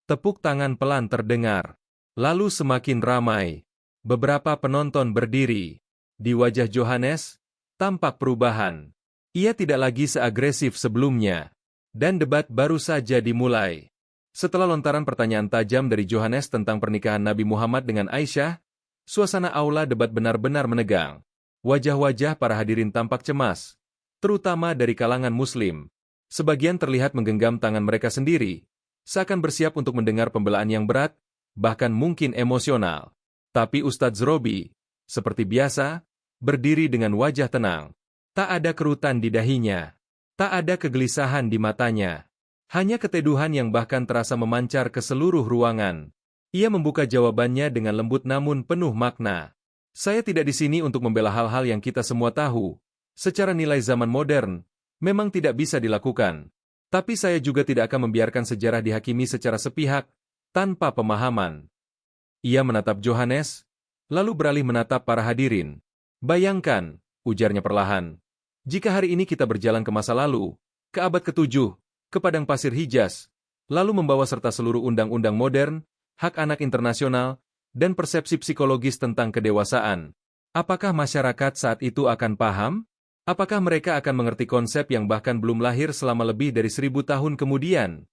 Tepuk tangan pelan terdengar. Lalu semakin ramai. Beberapa penonton berdiri. Di wajah Yohanes, tampak perubahan. Ia tidak lagi seagresif sebelumnya. Dan debat baru saja dimulai. Setelah lontaran pertanyaan tajam dari Yohanes tentang pernikahan Nabi Muhammad dengan Aisyah, suasana aula debat benar-benar menegang. Wajah-wajah para hadirin tampak cemas, terutama dari kalangan Muslim. Sebagian terlihat menggenggam tangan mereka sendiri, seakan bersiap untuk mendengar pembelaan yang berat, bahkan mungkin emosional. Tapi Ustadz Robi, seperti biasa, berdiri dengan wajah tenang. Tak ada kerutan di dahinya, tak ada kegelisahan di matanya. Hanya keteduhan yang bahkan terasa memancar ke seluruh ruangan. Ia membuka jawabannya dengan lembut namun penuh makna. Saya tidak di sini untuk membela hal-hal yang kita semua tahu. Secara nilai zaman modern, memang tidak bisa dilakukan. Tapi saya juga tidak akan membiarkan sejarah dihakimi secara sepihak, tanpa pemahaman. Ia menatap Yohanes, lalu beralih menatap para hadirin. Bayangkan, ujarnya perlahan, jika hari ini kita berjalan ke masa lalu, ke abad ke-7, ke padang pasir Hijaz, lalu membawa serta seluruh undang-undang modern, hak anak internasional, dan persepsi psikologis tentang kedewasaan. Apakah masyarakat saat itu akan paham? Apakah mereka akan mengerti konsep yang bahkan belum lahir selama lebih dari 1000 tahun kemudian?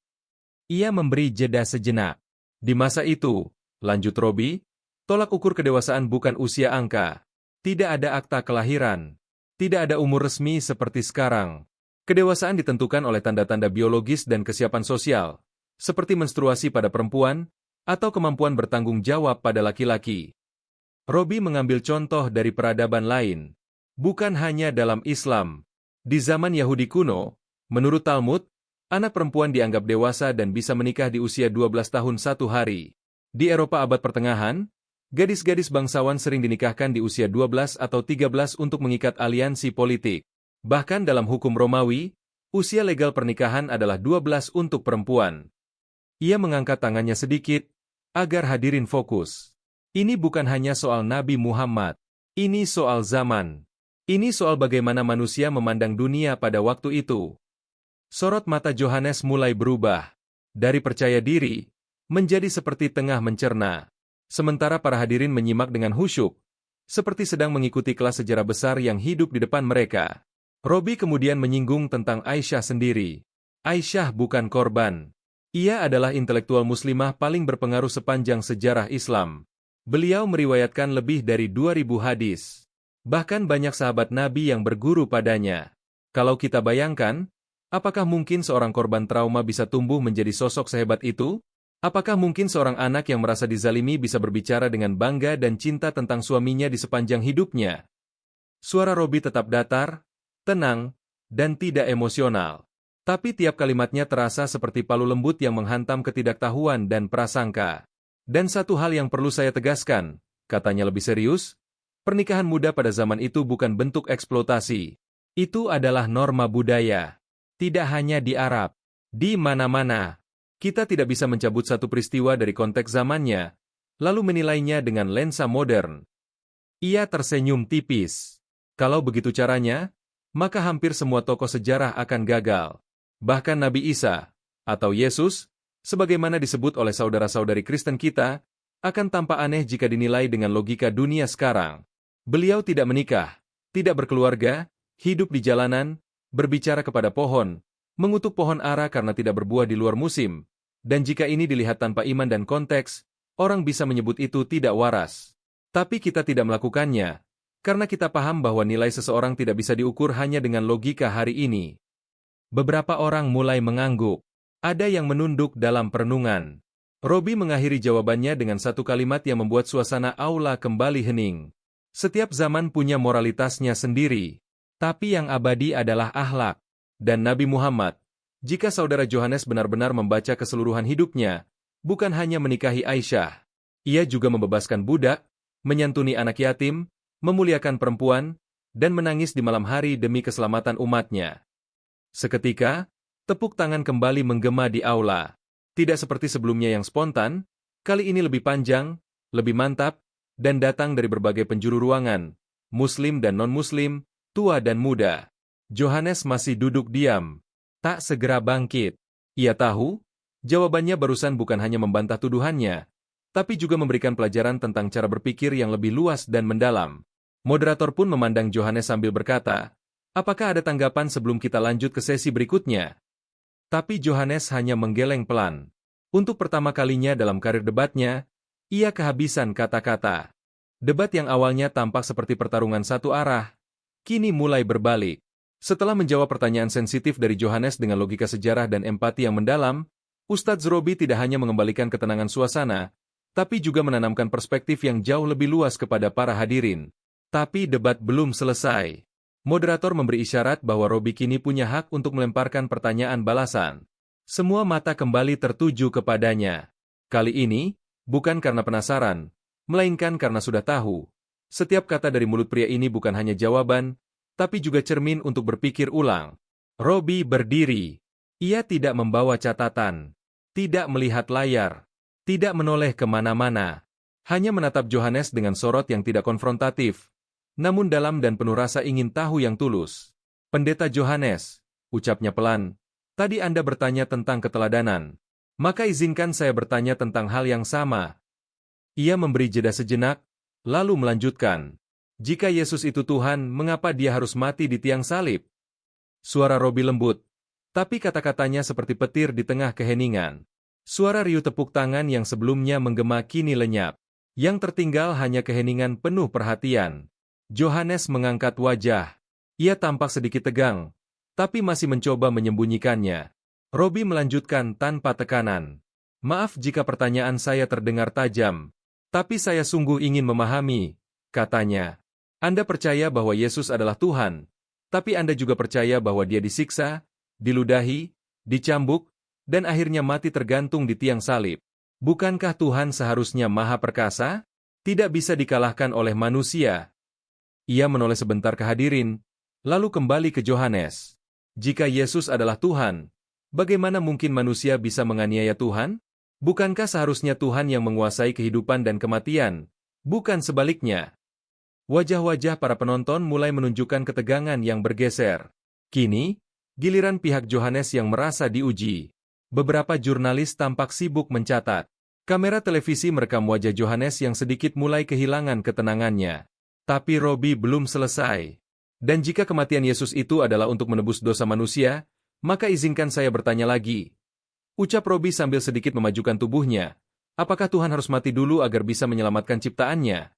Ia memberi jeda sejenak. Di masa itu, lanjut Robi, tolak ukur kedewasaan bukan usia angka. Tidak ada akta kelahiran. Tidak ada umur resmi seperti sekarang. Kedewasaan ditentukan oleh tanda-tanda biologis dan kesiapan sosial, seperti menstruasi pada perempuan, atau kemampuan bertanggung jawab pada laki-laki. Robi mengambil contoh dari peradaban lain, bukan hanya dalam Islam. Di zaman Yahudi kuno, menurut Talmud, anak perempuan dianggap dewasa dan bisa menikah di usia 12 tahun 1 hari. Di Eropa abad pertengahan, gadis-gadis bangsawan sering dinikahkan di usia 12 atau 13 untuk mengikat aliansi politik. Bahkan dalam hukum Romawi, usia legal pernikahan adalah 12 untuk perempuan. Ia mengangkat tangannya sedikit, agar hadirin fokus. Ini bukan hanya soal Nabi Muhammad. Ini soal zaman. Ini soal bagaimana manusia memandang dunia pada waktu itu. Sorot mata Yohanes mulai berubah. Dari percaya diri, menjadi seperti tengah mencerna. Sementara para hadirin menyimak dengan khusyuk, seperti sedang mengikuti kelas sejarah besar yang hidup di depan mereka. Robi kemudian menyinggung tentang Aisyah sendiri. Aisyah bukan korban. Ia adalah intelektual muslimah paling berpengaruh sepanjang sejarah Islam. Beliau meriwayatkan lebih dari 2000 hadis. Bahkan banyak sahabat Nabi yang berguru padanya. Kalau kita bayangkan, apakah mungkin seorang korban trauma bisa tumbuh menjadi sosok sehebat itu? Apakah mungkin seorang anak yang merasa dizalimi bisa berbicara dengan bangga dan cinta tentang suaminya di sepanjang hidupnya? Suara Robi tetap datar, tenang, dan tidak emosional. Tapi tiap kalimatnya terasa seperti palu lembut yang menghantam ketidaktahuan dan prasangka. Dan satu hal yang perlu saya tegaskan, katanya lebih serius, pernikahan muda pada zaman itu bukan bentuk eksploitasi. Itu adalah norma budaya. Tidak hanya di Arab, di mana-mana. Kita tidak bisa mencabut satu peristiwa dari konteks zamannya, lalu menilainya dengan lensa modern. Ia tersenyum tipis. Kalau begitu caranya, maka hampir semua tokoh sejarah akan gagal. Bahkan Nabi Isa, atau Yesus, sebagaimana disebut oleh saudara-saudari Kristen kita, Akan tampak aneh jika dinilai dengan logika dunia sekarang. Beliau tidak menikah, tidak berkeluarga, hidup di jalanan, berbicara kepada pohon, mengutuk pohon ara karena tidak berbuah di luar musim, dan jika ini dilihat tanpa iman dan konteks, orang bisa menyebut itu tidak waras. Tapi kita tidak melakukannya, karena kita paham bahwa nilai seseorang tidak bisa diukur hanya dengan logika hari ini. Beberapa orang mulai mengangguk. Ada yang menunduk dalam perenungan. Robi mengakhiri jawabannya dengan satu kalimat yang membuat suasana aula kembali hening. Setiap zaman punya moralitasnya sendiri. Tapi yang abadi adalah akhlak. Dan Nabi Muhammad, jika saudara Yohanes benar-benar membaca keseluruhan hidupnya, bukan hanya menikahi Aisyah. Ia juga membebaskan budak, menyantuni anak yatim, memuliakan perempuan, dan menangis di malam hari demi keselamatan umatnya. Seketika, tepuk tangan kembali menggema di aula. Tidak seperti sebelumnya yang spontan, kali ini lebih panjang, lebih mantap, dan datang dari berbagai penjuru ruangan, muslim dan non-muslim, tua dan muda. Yohanes masih duduk diam, tak segera bangkit. Ia tahu, jawabannya barusan bukan hanya membantah tuduhannya, tapi juga memberikan pelajaran tentang cara berpikir yang lebih luas dan mendalam. Moderator pun memandang Yohanes sambil berkata, "Apakah ada tanggapan sebelum kita lanjut ke sesi berikutnya?" Tapi Yohanes hanya menggeleng pelan. Untuk pertama kalinya dalam karir debatnya, ia kehabisan kata-kata. Debat yang awalnya tampak seperti pertarungan satu arah, kini mulai berbalik. Setelah menjawab pertanyaan sensitif dari Yohanes dengan logika sejarah dan empati yang mendalam, Ustadz Robi tidak hanya mengembalikan ketenangan suasana, tapi juga menanamkan perspektif yang jauh lebih luas kepada para hadirin. Tapi debat belum selesai. Moderator memberi isyarat bahwa Robi kini punya hak untuk melemparkan pertanyaan balasan. Semua mata kembali tertuju kepadanya. Kali ini, bukan karena penasaran, melainkan karena sudah tahu. Setiap kata dari mulut pria ini bukan hanya jawaban, tapi juga cermin untuk berpikir ulang. Robi berdiri. Ia tidak membawa catatan, tidak melihat layar, tidak menoleh kemana-mana. Hanya menatap Yohanes dengan sorot yang tidak konfrontatif, namun dalam dan penuh rasa ingin tahu yang tulus. "Pendeta Yohanes," ucapnya pelan, "tadi Anda bertanya tentang keteladanan. Maka izinkan saya bertanya tentang hal yang sama." Ia memberi jeda sejenak, lalu melanjutkan, "Jika Yesus itu Tuhan, mengapa dia harus mati di tiang salib?" Suara Robi lembut, tapi kata-katanya seperti petir di tengah keheningan. Suara riuh tepuk tangan yang sebelumnya menggema kini lenyap. Yang tertinggal hanya keheningan penuh perhatian. Yohanes mengangkat wajah. Ia tampak sedikit tegang, tapi masih mencoba menyembunyikannya. Robi melanjutkan tanpa tekanan. "Maaf jika pertanyaan saya terdengar tajam, tapi saya sungguh ingin memahami," katanya. "Anda percaya bahwa Yesus adalah Tuhan, tapi Anda juga percaya bahwa dia disiksa, diludahi, dicambuk, dan akhirnya mati tergantung di tiang salib. Bukankah Tuhan seharusnya maha perkasa? Tidak bisa dikalahkan oleh manusia." Ia menoleh sebentar ke hadirin, lalu kembali ke Yohanes. "Jika Yesus adalah Tuhan, bagaimana mungkin manusia bisa menganiaya Tuhan? Bukankah seharusnya Tuhan yang menguasai kehidupan dan kematian, bukan sebaliknya?" Wajah-wajah para penonton mulai menunjukkan ketegangan yang bergeser. Kini, giliran pihak Yohanes yang merasa diuji. Beberapa jurnalis tampak sibuk mencatat. Kamera televisi merekam wajah Yohanes yang sedikit mulai kehilangan ketenangannya. Tapi Robi belum selesai. "Dan jika kematian Yesus itu adalah untuk menebus dosa manusia, maka izinkan saya bertanya lagi," ucap Robi sambil sedikit memajukan tubuhnya. "Apakah Tuhan harus mati dulu agar bisa menyelamatkan ciptaannya?"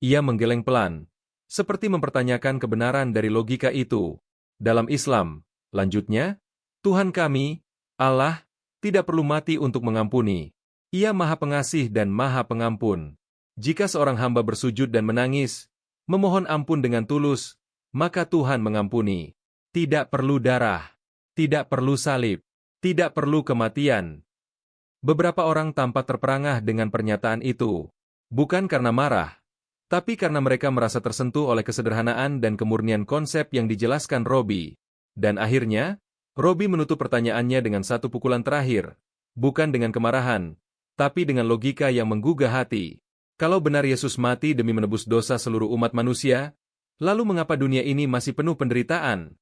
Ia menggeleng pelan, seperti mempertanyakan kebenaran dari logika itu. "Dalam Islam," lanjutnya, "Tuhan kami, Allah, tidak perlu mati untuk mengampuni. Ia Maha Pengasih dan Maha Pengampun. Jika seorang hamba bersujud dan menangis, memohon ampun dengan tulus, maka Tuhan mengampuni. Tidak perlu darah, tidak perlu salib, tidak perlu kematian." Beberapa orang tampak terperangah dengan pernyataan itu. Bukan karena marah, tapi karena mereka merasa tersentuh oleh kesederhanaan dan kemurnian konsep yang dijelaskan Robi. Dan akhirnya, Robi menutup pertanyaannya dengan satu pukulan terakhir, bukan dengan kemarahan, tapi dengan logika yang menggugah hati. Kalau benar Yesus mati demi menebus dosa seluruh umat manusia, lalu mengapa dunia ini masih penuh penderitaan?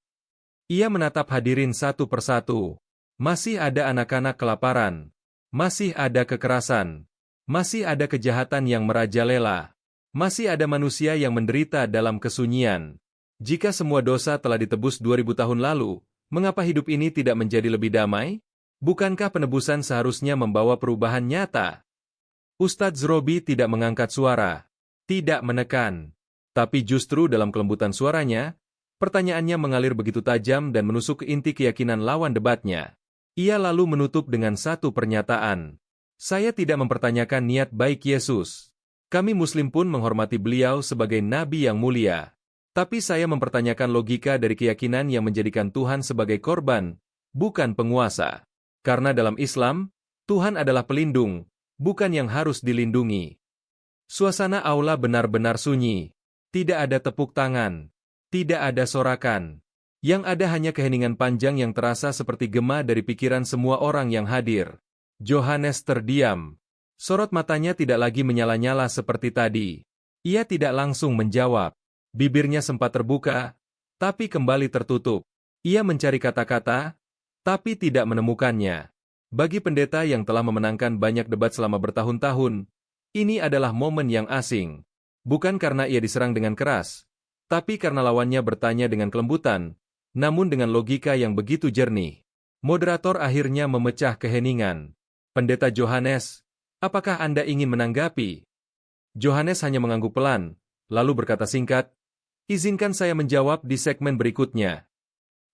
Ia menatap hadirin satu persatu. Masih ada anak-anak kelaparan. Masih ada kekerasan. Masih ada kejahatan yang merajalela. Masih ada manusia yang menderita dalam kesunyian. Jika semua dosa telah ditebus 2000 tahun lalu, mengapa hidup ini tidak menjadi lebih damai? Bukankah penebusan seharusnya membawa perubahan nyata? Ustadz Robi tidak mengangkat suara, tidak menekan. Tapi justru dalam kelembutan suaranya, pertanyaannya mengalir begitu tajam dan menusuk ke inti keyakinan lawan debatnya. Ia lalu menutup dengan satu pernyataan. Saya tidak mempertanyakan niat baik Yesus. Kami Muslim pun menghormati beliau sebagai nabi yang mulia. Tapi saya mempertanyakan logika dari keyakinan yang menjadikan Tuhan sebagai korban, bukan penguasa. Karena dalam Islam, Tuhan adalah pelindung, bukan yang harus dilindungi. Suasana aula benar-benar sunyi. Tidak ada tepuk tangan. Tidak ada sorakan. Yang ada hanya keheningan panjang yang terasa seperti gema dari pikiran semua orang yang hadir. Johannes terdiam. Sorot matanya tidak lagi menyala-nyala seperti tadi. Ia tidak langsung menjawab. Bibirnya sempat terbuka, tapi kembali tertutup. Ia mencari kata-kata, tapi tidak menemukannya. Bagi pendeta yang telah memenangkan banyak debat selama bertahun-tahun, ini adalah momen yang asing. Bukan karena ia diserang dengan keras, tapi karena lawannya bertanya dengan kelembutan, namun dengan logika yang begitu jernih. Moderator akhirnya memecah keheningan. Pendeta Johannes, apakah Anda ingin menanggapi? Johannes hanya mengangguk pelan, lalu berkata singkat, izinkan saya menjawab di segmen berikutnya.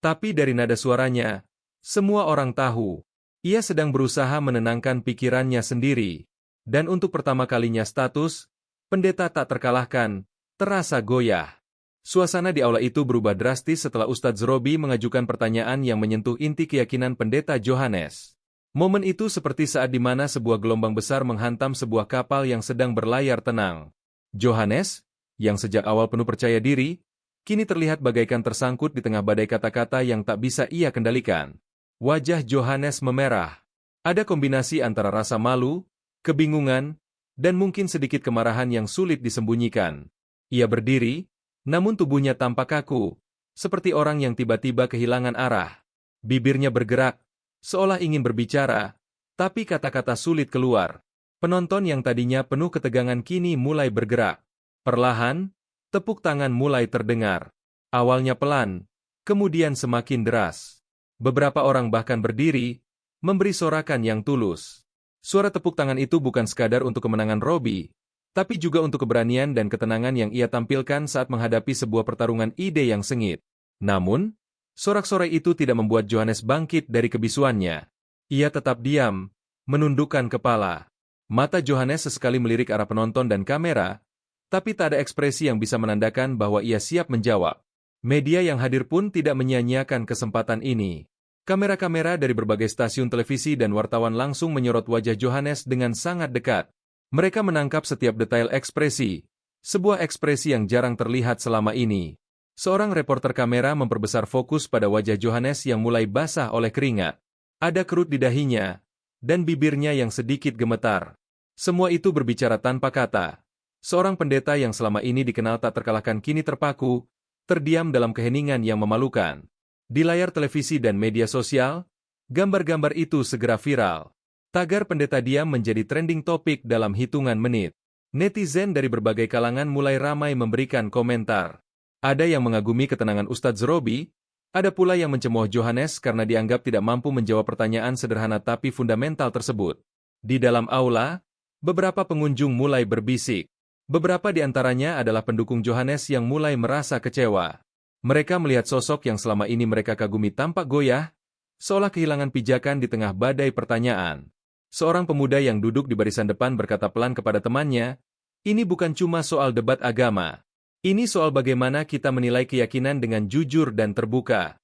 Tapi dari nada suaranya, semua orang tahu, ia sedang berusaha menenangkan pikirannya sendiri. Dan untuk pertama kalinya status, pendeta tak terkalahkan, terasa goyah. Suasana di aula itu berubah drastis setelah Ustadz Robi mengajukan pertanyaan yang menyentuh inti keyakinan pendeta Johannes. Momen itu seperti saat di mana sebuah gelombang besar menghantam sebuah kapal yang sedang berlayar tenang. Johannes, yang sejak awal penuh percaya diri, kini terlihat bagaikan tersangkut di tengah badai kata-kata yang tak bisa ia kendalikan. Wajah Johannes memerah. Ada kombinasi antara rasa malu, kebingungan, dan mungkin sedikit kemarahan yang sulit disembunyikan. Ia berdiri, namun tubuhnya tampak kaku, seperti orang yang tiba-tiba kehilangan arah. Bibirnya bergerak, seolah ingin berbicara, tapi kata-kata sulit keluar. Penonton yang tadinya penuh ketegangan kini mulai bergerak. Perlahan, tepuk tangan mulai terdengar. Awalnya pelan, kemudian semakin deras. Beberapa orang bahkan berdiri, memberi sorakan yang tulus. Suara tepuk tangan itu bukan sekadar untuk kemenangan Robi, tapi juga untuk keberanian dan ketenangan yang ia tampilkan saat menghadapi sebuah pertarungan ide yang sengit. Namun, sorak-sorai itu tidak membuat Johannes bangkit dari kebisuannya. Ia tetap diam, menundukkan kepala. Mata Johannes sesekali melirik arah penonton dan kamera, tapi tak ada ekspresi yang bisa menandakan bahwa ia siap menjawab. Media yang hadir pun tidak menyia-nyiakan kesempatan ini. Kamera-kamera dari berbagai stasiun televisi dan wartawan langsung menyorot wajah Johannes dengan sangat dekat. Mereka menangkap setiap detail ekspresi, sebuah ekspresi yang jarang terlihat selama ini. Seorang reporter kamera memperbesar fokus pada wajah Johannes yang mulai basah oleh keringat. Ada kerut di dahinya, dan bibirnya yang sedikit gemetar. Semua itu berbicara tanpa kata. Seorang pendeta yang selama ini dikenal tak terkalahkan kini terpaku, terdiam dalam keheningan yang memalukan. Di layar televisi dan media sosial, gambar-gambar itu segera viral. Tagar pendeta diam menjadi trending topik dalam hitungan menit. Netizen dari berbagai kalangan mulai ramai memberikan komentar. Ada yang mengagumi ketenangan Ustadz Robi, ada pula yang mencemooh Johannes karena dianggap tidak mampu menjawab pertanyaan sederhana tapi fundamental tersebut. Di dalam aula, beberapa pengunjung mulai berbisik. Beberapa di antaranya adalah pendukung Johannes yang mulai merasa kecewa. Mereka melihat sosok yang selama ini mereka kagumi tampak goyah, seolah kehilangan pijakan di tengah badai pertanyaan. Seorang pemuda yang duduk di barisan depan berkata pelan kepada temannya, ini bukan cuma soal debat agama. Ini soal bagaimana kita menilai keyakinan dengan jujur dan terbuka.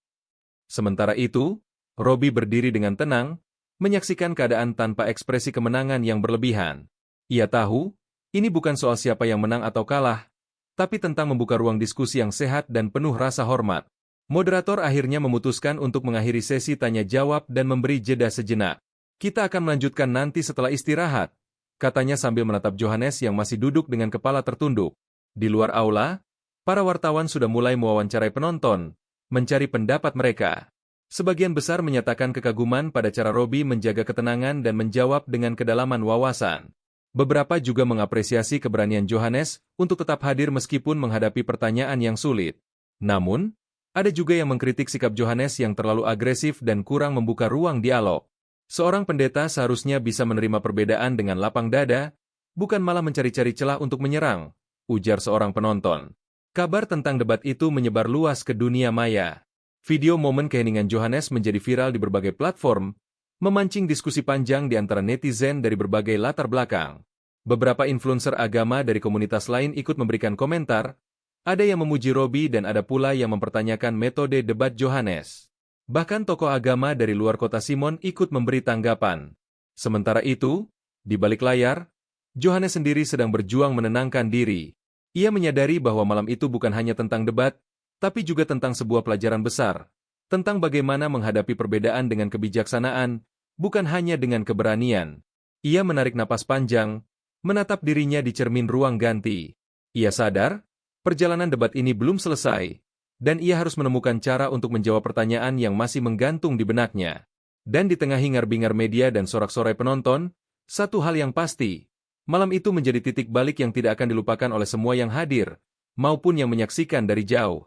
Sementara itu, Robi berdiri dengan tenang, menyaksikan keadaan tanpa ekspresi kemenangan yang berlebihan. Ia tahu, ini bukan soal siapa yang menang atau kalah, tapi tentang membuka ruang diskusi yang sehat dan penuh rasa hormat. Moderator akhirnya memutuskan untuk mengakhiri sesi tanya-jawab dan memberi jeda sejenak. Kita akan melanjutkan nanti setelah istirahat, katanya sambil menatap Johannes yang masih duduk dengan kepala tertunduk. Di luar aula, para wartawan sudah mulai mewawancarai penonton, mencari pendapat mereka. Sebagian besar menyatakan kekaguman pada cara Robi menjaga ketenangan dan menjawab dengan kedalaman wawasan. Beberapa juga mengapresiasi keberanian Johannes untuk tetap hadir meskipun menghadapi pertanyaan yang sulit. Namun, ada juga yang mengkritik sikap Johannes yang terlalu agresif dan kurang membuka ruang dialog. Seorang pendeta seharusnya bisa menerima perbedaan dengan lapang dada, bukan malah mencari-cari celah untuk menyerang, ujar seorang penonton. Kabar tentang debat itu menyebar luas ke dunia maya. Video momen keheningan Johannes menjadi viral di berbagai platform, memancing diskusi panjang di antara netizen dari berbagai latar belakang. Beberapa influencer agama dari komunitas lain ikut memberikan komentar, ada yang memuji Robi dan ada pula yang mempertanyakan metode debat Johannes. Bahkan tokoh agama dari luar kota Simon ikut memberi tanggapan. Sementara itu, di balik layar, Johannes sendiri sedang berjuang menenangkan diri. Ia menyadari bahwa malam itu bukan hanya tentang debat, tapi juga tentang sebuah pelajaran besar, tentang bagaimana menghadapi perbedaan dengan kebijaksanaan, bukan hanya dengan keberanian. Ia menarik napas panjang, menatap dirinya di cermin ruang ganti. Ia sadar, perjalanan debat ini belum selesai, dan ia harus menemukan cara untuk menjawab pertanyaan yang masih menggantung di benaknya. Dan di tengah hingar-bingar media dan sorak-sorai penonton, satu hal yang pasti, malam itu menjadi titik balik yang tidak akan dilupakan oleh semua yang hadir, maupun yang menyaksikan dari jauh.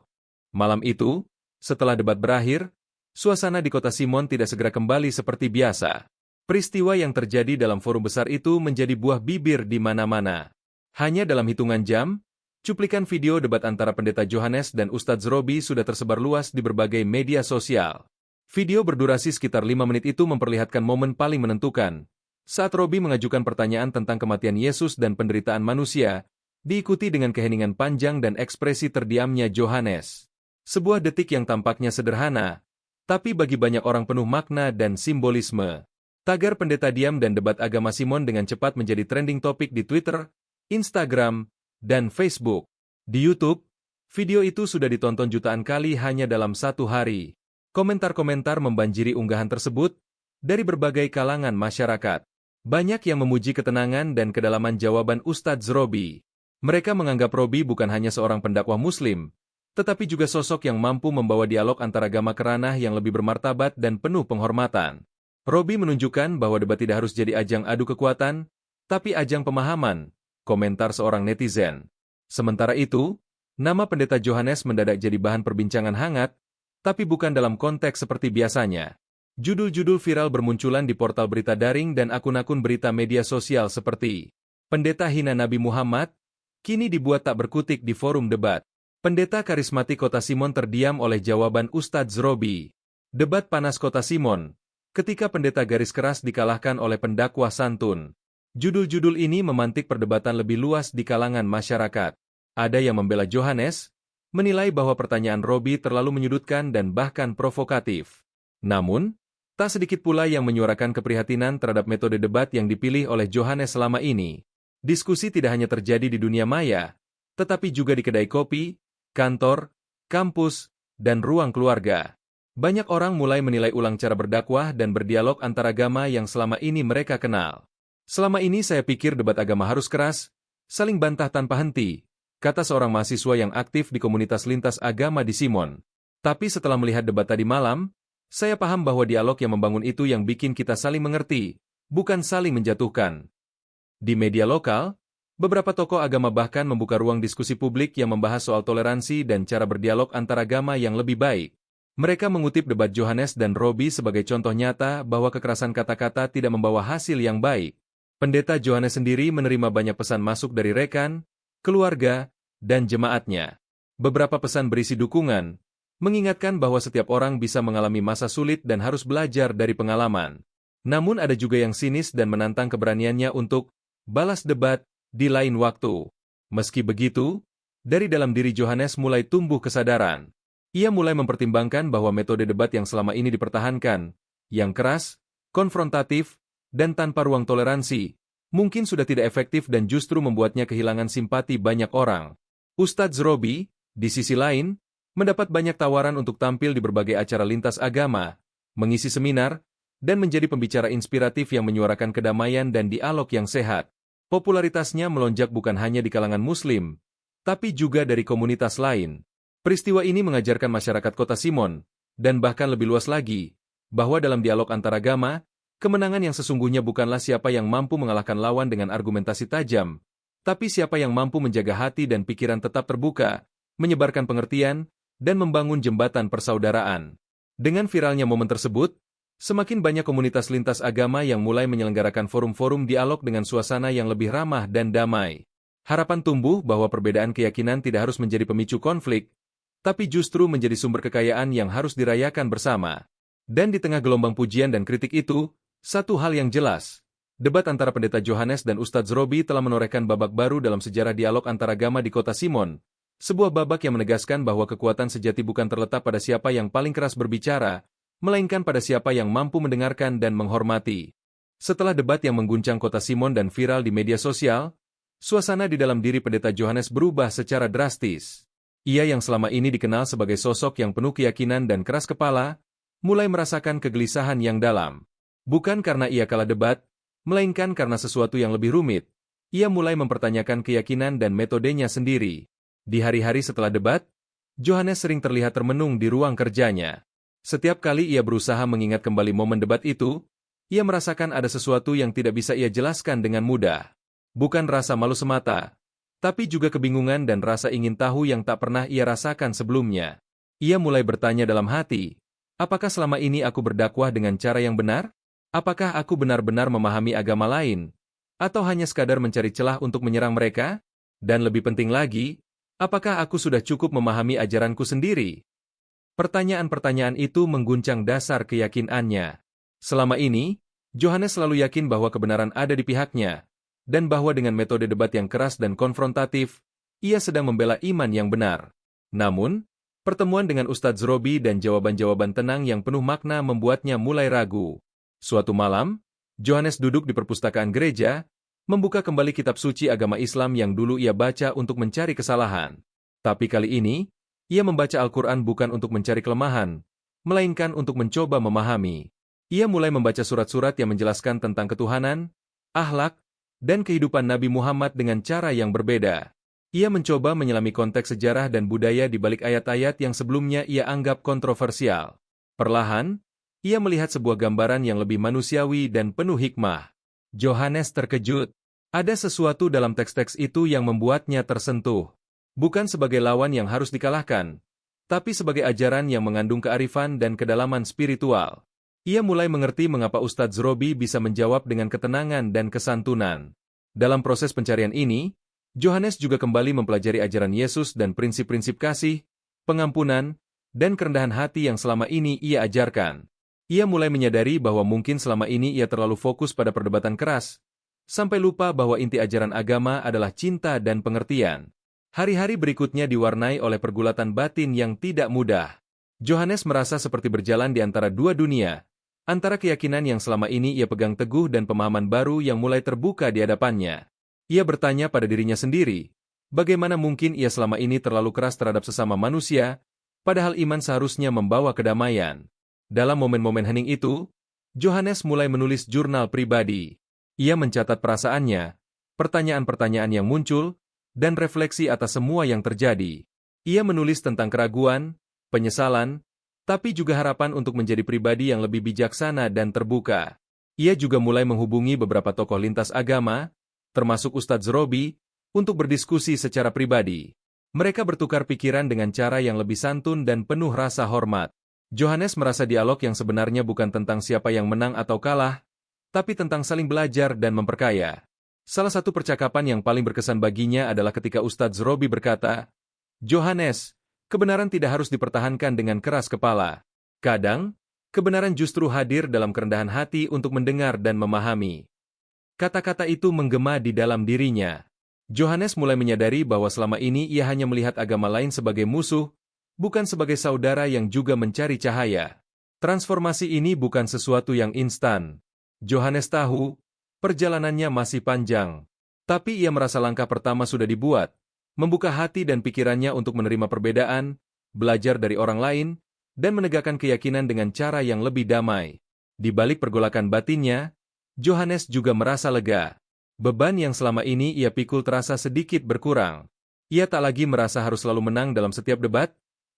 Malam itu, setelah debat berakhir, suasana di kota Simon tidak segera kembali seperti biasa. Peristiwa yang terjadi dalam forum besar itu menjadi buah bibir di mana-mana. Hanya dalam hitungan jam, cuplikan video debat antara Pendeta Johannes dan Ustadz Robi sudah tersebar luas di berbagai media sosial. Video berdurasi sekitar 5 menit itu memperlihatkan momen paling menentukan, saat Robi mengajukan pertanyaan tentang kematian Yesus dan penderitaan manusia, diikuti dengan keheningan panjang dan ekspresi terdiamnya Johannes. Sebuah detik yang tampaknya sederhana, tapi bagi banyak orang penuh makna dan simbolisme. Tagar pendeta diam dan debat agama Simon dengan cepat menjadi trending topik di Twitter, Instagram, dan Facebook. Di YouTube, video itu sudah ditonton jutaan kali hanya dalam satu hari. Komentar-komentar membanjiri unggahan tersebut dari berbagai kalangan masyarakat. Banyak yang memuji ketenangan dan kedalaman jawaban Ustadz Robi. Mereka menganggap Robi bukan hanya seorang pendakwah Muslim, tetapi juga sosok yang mampu membawa dialog antara agama ke ranah yang lebih bermartabat dan penuh penghormatan. Robi menunjukkan bahwa debat tidak harus jadi ajang adu kekuatan, tapi ajang pemahaman, komentar seorang netizen. Sementara itu, nama Pendeta Johannes mendadak jadi bahan perbincangan hangat, tapi bukan dalam konteks seperti biasanya. Judul-judul viral bermunculan di portal berita daring dan akun-akun berita media sosial seperti Pendeta hina Nabi Muhammad, kini dibuat tak berkutik di forum debat. Pendeta karismatik kota Simon terdiam oleh jawaban Ustadz Robi. Debat panas kota Simon, ketika pendeta garis keras dikalahkan oleh pendakwah santun. Judul-judul ini memantik perdebatan lebih luas di kalangan masyarakat. Ada yang membela Johannes, menilai bahwa pertanyaan Robi terlalu menyudutkan dan bahkan provokatif. Namun, tak sedikit pula yang menyuarakan keprihatinan terhadap metode debat yang dipilih oleh Johannes selama ini. Diskusi tidak hanya terjadi di dunia maya, tetapi juga di kedai kopi, kantor, kampus, dan ruang keluarga. Banyak orang mulai menilai ulang cara berdakwah dan berdialog antar agama yang selama ini mereka kenal. Selama ini saya pikir debat agama harus keras, saling bantah tanpa henti, kata seorang mahasiswa yang aktif di komunitas lintas agama di Simon. Tapi setelah melihat debat tadi malam, saya paham bahwa dialog yang membangun itu yang bikin kita saling mengerti, bukan saling menjatuhkan. Di media lokal, beberapa tokoh agama bahkan membuka ruang diskusi publik yang membahas soal toleransi dan cara berdialog antar agama yang lebih baik. Mereka mengutip debat Johannes dan Robi sebagai contoh nyata bahwa kekerasan kata-kata tidak membawa hasil yang baik. Pendeta Johannes sendiri menerima banyak pesan masuk dari rekan, keluarga, dan jemaatnya. Beberapa pesan berisi dukungan, mengingatkan bahwa setiap orang bisa mengalami masa sulit dan harus belajar dari pengalaman. Namun ada juga yang sinis dan menantang keberaniannya untuk balas debat di lain waktu. Meski begitu, dari dalam diri Johannes mulai tumbuh kesadaran. Ia mulai mempertimbangkan bahwa metode debat yang selama ini dipertahankan, yang keras, konfrontatif, dan tanpa ruang toleransi, mungkin sudah tidak efektif dan justru membuatnya kehilangan simpati banyak orang. Ustadz Robi, di sisi lain, mendapat banyak tawaran untuk tampil di berbagai acara lintas agama, mengisi seminar, dan menjadi pembicara inspiratif yang menyuarakan kedamaian dan dialog yang sehat. Popularitasnya melonjak bukan hanya di kalangan Muslim, tapi juga dari komunitas lain. Peristiwa ini mengajarkan masyarakat kota Simon, dan bahkan lebih luas lagi, bahwa dalam dialog antaragama, Kemenangan yang sesungguhnya bukanlah siapa yang mampu mengalahkan lawan dengan argumentasi tajam, tapi siapa yang mampu menjaga hati dan pikiran tetap terbuka, menyebarkan pengertian, dan membangun jembatan persaudaraan. Dengan viralnya momen tersebut, semakin banyak komunitas lintas agama yang mulai menyelenggarakan forum-forum dialog dengan suasana yang lebih ramah dan damai. Harapan tumbuh bahwa perbedaan keyakinan tidak harus menjadi pemicu konflik, tapi justru menjadi sumber kekayaan yang harus dirayakan bersama. Dan di tengah gelombang pujian dan kritik itu, satu hal yang jelas, debat antara Pendeta Johannes dan Ustadz Robi telah menorehkan babak baru dalam sejarah dialog antaragama di kota Simon, sebuah babak yang menegaskan bahwa kekuatan sejati bukan terletak pada siapa yang paling keras berbicara, melainkan pada siapa yang mampu mendengarkan dan menghormati. Setelah debat yang mengguncang kota Simon dan viral di media sosial, suasana di dalam diri Pendeta Johannes berubah secara drastis. Ia yang selama ini dikenal sebagai sosok yang penuh keyakinan dan keras kepala, mulai merasakan kegelisahan yang dalam. Bukan karena ia kalah debat, melainkan karena sesuatu yang lebih rumit. Ia mulai mempertanyakan keyakinan dan metodenya sendiri. Di hari-hari setelah debat, Johannes sering terlihat termenung di ruang kerjanya. Setiap kali ia berusaha mengingat kembali momen debat itu, ia merasakan ada sesuatu yang tidak bisa ia jelaskan dengan mudah. Bukan rasa malu semata, tapi juga kebingungan dan rasa ingin tahu yang tak pernah ia rasakan sebelumnya. Ia mulai bertanya dalam hati, apakah selama ini aku berdakwah dengan cara yang benar? Apakah aku benar-benar memahami agama lain? Atau hanya sekadar mencari celah untuk menyerang mereka? Dan lebih penting lagi, apakah aku sudah cukup memahami ajaranku sendiri? Pertanyaan-pertanyaan itu mengguncang dasar keyakinannya. Selama ini, Johannes selalu yakin bahwa kebenaran ada di pihaknya, dan bahwa dengan metode debat yang keras dan konfrontatif, ia sedang membela iman yang benar. Namun, pertemuan dengan Ustadz Robi dan jawaban-jawaban tenang yang penuh makna membuatnya mulai ragu. Suatu malam, Johannes duduk di perpustakaan gereja, membuka kembali kitab suci agama Islam yang dulu ia baca untuk mencari kesalahan. Tapi kali ini, ia membaca Al-Quran bukan untuk mencari kelemahan, melainkan untuk mencoba memahami. Ia mulai membaca surat-surat yang menjelaskan tentang ketuhanan, akhlak, dan kehidupan Nabi Muhammad dengan cara yang berbeda. Ia mencoba menyelami konteks sejarah dan budaya di balik ayat-ayat yang sebelumnya ia anggap kontroversial. Perlahan, ia melihat sebuah gambaran yang lebih manusiawi dan penuh hikmah. Johannes terkejut. Ada sesuatu dalam teks-teks itu yang membuatnya tersentuh. Bukan sebagai lawan yang harus dikalahkan, tapi sebagai ajaran yang mengandung kearifan dan kedalaman spiritual. Ia mulai mengerti mengapa Ustadz Robi bisa menjawab dengan ketenangan dan kesantunan. Dalam proses pencarian ini, Johannes juga kembali mempelajari ajaran Yesus dan prinsip-prinsip kasih, pengampunan, dan kerendahan hati yang selama ini ia ajarkan. Ia mulai menyadari bahwa mungkin selama ini ia terlalu fokus pada perdebatan keras, sampai lupa bahwa inti ajaran agama adalah cinta dan pengertian. Hari-hari berikutnya diwarnai oleh pergulatan batin yang tidak mudah. Johannes merasa seperti berjalan di antara dua dunia, antara keyakinan yang selama ini ia pegang teguh dan pemahaman baru yang mulai terbuka di hadapannya. Ia bertanya pada dirinya sendiri, bagaimana mungkin ia selama ini terlalu keras terhadap sesama manusia, padahal iman seharusnya membawa kedamaian. Dalam momen-momen hening itu, Johannes mulai menulis jurnal pribadi. Ia mencatat perasaannya, pertanyaan-pertanyaan yang muncul, dan refleksi atas semua yang terjadi. Ia menulis tentang keraguan, penyesalan, tapi juga harapan untuk menjadi pribadi yang lebih bijaksana dan terbuka. Ia juga mulai menghubungi beberapa tokoh lintas agama, termasuk Ustadz Robi, untuk berdiskusi secara pribadi. Mereka bertukar pikiran dengan cara yang lebih santun dan penuh rasa hormat. Johannes merasa dialog yang sebenarnya bukan tentang siapa yang menang atau kalah, tapi tentang saling belajar dan memperkaya. Salah satu percakapan yang paling berkesan baginya adalah ketika Ustadz Robi berkata, Johannes, kebenaran tidak harus dipertahankan dengan keras kepala. Kadang, kebenaran justru hadir dalam kerendahan hati untuk mendengar dan memahami. Kata-kata itu menggema di dalam dirinya. Johannes mulai menyadari bahwa selama ini ia hanya melihat agama lain sebagai musuh, bukan sebagai saudara yang juga mencari cahaya. Transformasi ini bukan sesuatu yang instan. Johannes tahu, perjalanannya masih panjang. Tapi ia merasa langkah pertama sudah dibuat, membuka hati dan pikirannya untuk menerima perbedaan, belajar dari orang lain, dan menegakkan keyakinan dengan cara yang lebih damai. Di balik pergolakan batinnya, Johannes juga merasa lega. Beban yang selama ini ia pikul terasa sedikit berkurang. Ia tak lagi merasa harus selalu menang dalam setiap debat,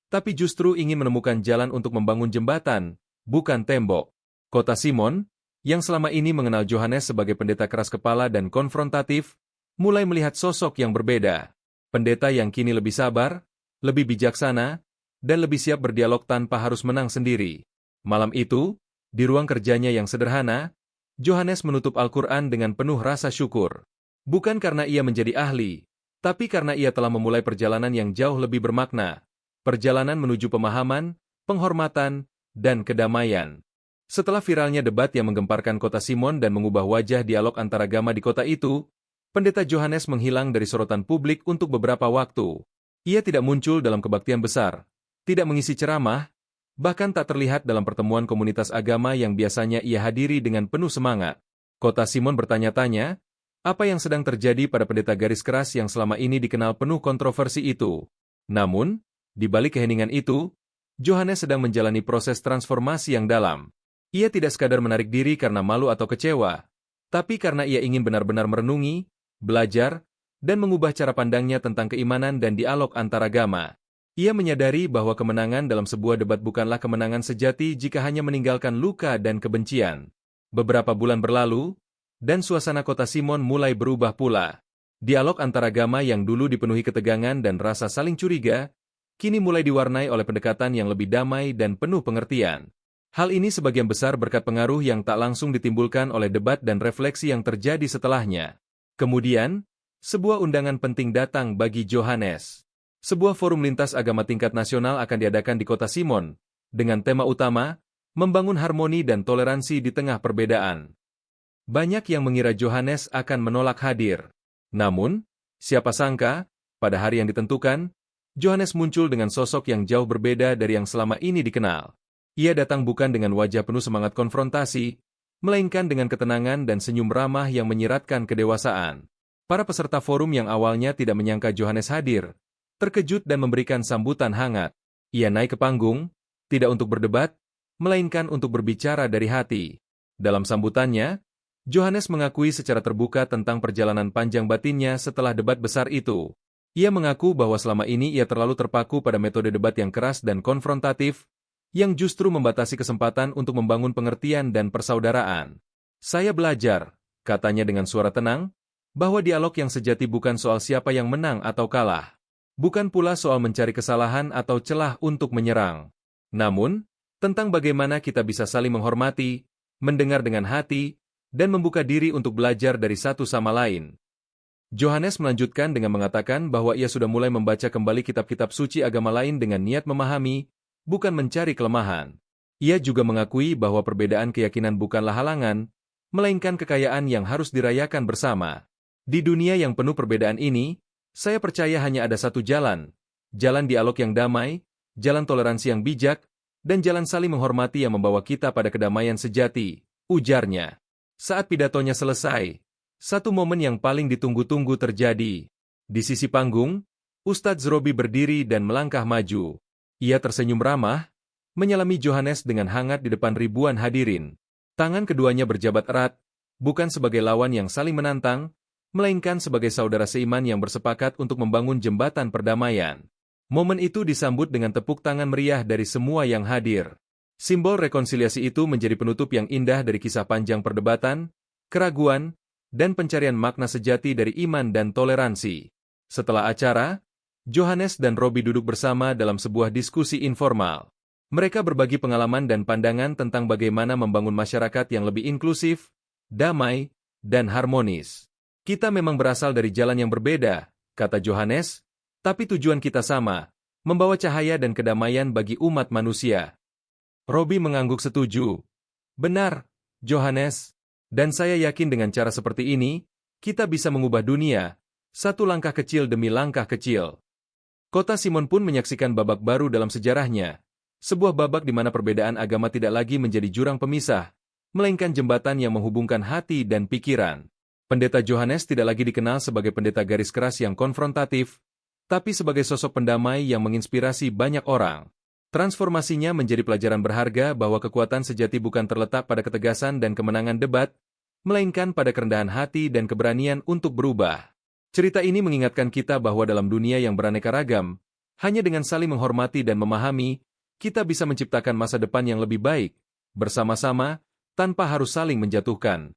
tapi justru ingin menemukan jalan untuk membangun jembatan, bukan tembok. Kota Simon, yang selama ini mengenal Johannes sebagai pendeta keras kepala dan konfrontatif, mulai melihat sosok yang berbeda. Pendeta yang kini lebih sabar, lebih bijaksana, dan lebih siap berdialog tanpa harus menang sendiri. Malam itu, di ruang kerjanya yang sederhana, Johannes menutup Al-Quran dengan penuh rasa syukur. Bukan karena ia menjadi ahli, tapi karena ia telah memulai perjalanan yang jauh lebih bermakna. Perjalanan menuju pemahaman, penghormatan, dan kedamaian. Setelah viralnya debat yang menggemparkan kota Simon dan mengubah wajah dialog antaragama di kota itu, Pendeta Johannes menghilang dari sorotan publik untuk beberapa waktu. Ia tidak muncul dalam kebaktian besar, tidak mengisi ceramah, bahkan tak terlihat dalam pertemuan komunitas agama yang biasanya ia hadiri dengan penuh semangat. Kota Simon bertanya-tanya, apa yang sedang terjadi pada pendeta garis keras yang selama ini dikenal penuh kontroversi itu. Namun, di balik keheningan itu, Johannes sedang menjalani proses transformasi yang dalam. Ia tidak sekadar menarik diri karena malu atau kecewa, tapi karena ia ingin benar-benar merenungi, belajar, dan mengubah cara pandangnya tentang keimanan dan dialog antaragama. Ia menyadari bahwa kemenangan dalam sebuah debat bukanlah kemenangan sejati jika hanya meninggalkan luka dan kebencian. Beberapa bulan berlalu, dan suasana kota Simon mulai berubah pula. Dialog antaragama yang dulu dipenuhi ketegangan dan rasa saling curiga, kini mulai diwarnai oleh pendekatan yang lebih damai dan penuh pengertian. Hal ini sebagian besar berkat pengaruh yang tak langsung ditimbulkan oleh debat dan refleksi yang terjadi setelahnya. Kemudian, sebuah undangan penting datang bagi Johannes. Sebuah forum lintas agama tingkat nasional akan diadakan di kota Simon, dengan tema utama, membangun harmoni dan toleransi di tengah perbedaan. Banyak yang mengira Johannes akan menolak hadir. Namun, siapa sangka, pada hari yang ditentukan, Johannes muncul dengan sosok yang jauh berbeda dari yang selama ini dikenal. Ia datang bukan dengan wajah penuh semangat konfrontasi, melainkan dengan ketenangan dan senyum ramah yang menyiratkan kedewasaan. Para peserta forum yang awalnya tidak menyangka Johannes hadir, terkejut dan memberikan sambutan hangat. Ia naik ke panggung, tidak untuk berdebat, melainkan untuk berbicara dari hati. Dalam sambutannya, Johannes mengakui secara terbuka tentang perjalanan panjang batinnya setelah debat besar itu. Ia mengaku bahwa selama ini ia terlalu terpaku pada metode debat yang keras dan konfrontatif, yang justru membatasi kesempatan untuk membangun pengertian dan persaudaraan. Saya belajar, katanya dengan suara tenang, bahwa dialog yang sejati bukan soal siapa yang menang atau kalah. Bukan pula soal mencari kesalahan atau celah untuk menyerang. Namun, tentang bagaimana kita bisa saling menghormati, mendengar dengan hati, dan membuka diri untuk belajar dari satu sama lain. Johannes melanjutkan dengan mengatakan bahwa ia sudah mulai membaca kembali kitab-kitab suci agama lain dengan niat memahami, bukan mencari kelemahan. Ia juga mengakui bahwa perbedaan keyakinan bukanlah halangan, melainkan kekayaan yang harus dirayakan bersama. Di dunia yang penuh perbedaan ini, saya percaya hanya ada satu jalan dialog yang damai, jalan toleransi yang bijak, dan jalan saling menghormati yang membawa kita pada kedamaian sejati, ujarnya. Saat pidatonya selesai, satu momen yang paling ditunggu-tunggu terjadi. Di sisi panggung, Ustadz Zrobi berdiri dan melangkah maju. Ia tersenyum ramah, menyelami Johannes dengan hangat di depan ribuan hadirin. Tangan keduanya berjabat erat, bukan sebagai lawan yang saling menantang, melainkan sebagai saudara seiman yang bersepakat untuk membangun jembatan perdamaian. Momen itu disambut dengan tepuk tangan meriah dari semua yang hadir. Simbol rekonsiliasi itu menjadi penutup yang indah dari kisah panjang perdebatan, keraguan, dan pencarian makna sejati dari iman dan toleransi. Setelah acara, Johannes dan Robi duduk bersama dalam sebuah diskusi informal. Mereka berbagi pengalaman dan pandangan tentang bagaimana membangun masyarakat yang lebih inklusif, damai, dan harmonis. Kita memang berasal dari jalan yang berbeda, kata Johannes, tapi tujuan kita sama, membawa cahaya dan kedamaian bagi umat manusia. Robi mengangguk setuju. Benar, Johannes. Dan saya yakin dengan cara seperti ini, kita bisa mengubah dunia, satu langkah kecil demi langkah kecil. Kota Simon pun menyaksikan babak baru dalam sejarahnya, sebuah babak di mana perbedaan agama tidak lagi menjadi jurang pemisah, melainkan jembatan yang menghubungkan hati dan pikiran. Pendeta Johannes tidak lagi dikenal sebagai pendeta garis keras yang konfrontatif, tapi sebagai sosok pendamai yang menginspirasi banyak orang. Transformasinya menjadi pelajaran berharga bahwa kekuatan sejati bukan terletak pada ketegasan dan kemenangan debat, melainkan pada kerendahan hati dan keberanian untuk berubah. Cerita ini mengingatkan kita bahwa dalam dunia yang beraneka ragam, hanya dengan saling menghormati dan memahami, kita bisa menciptakan masa depan yang lebih baik, bersama-sama, tanpa harus saling menjatuhkan.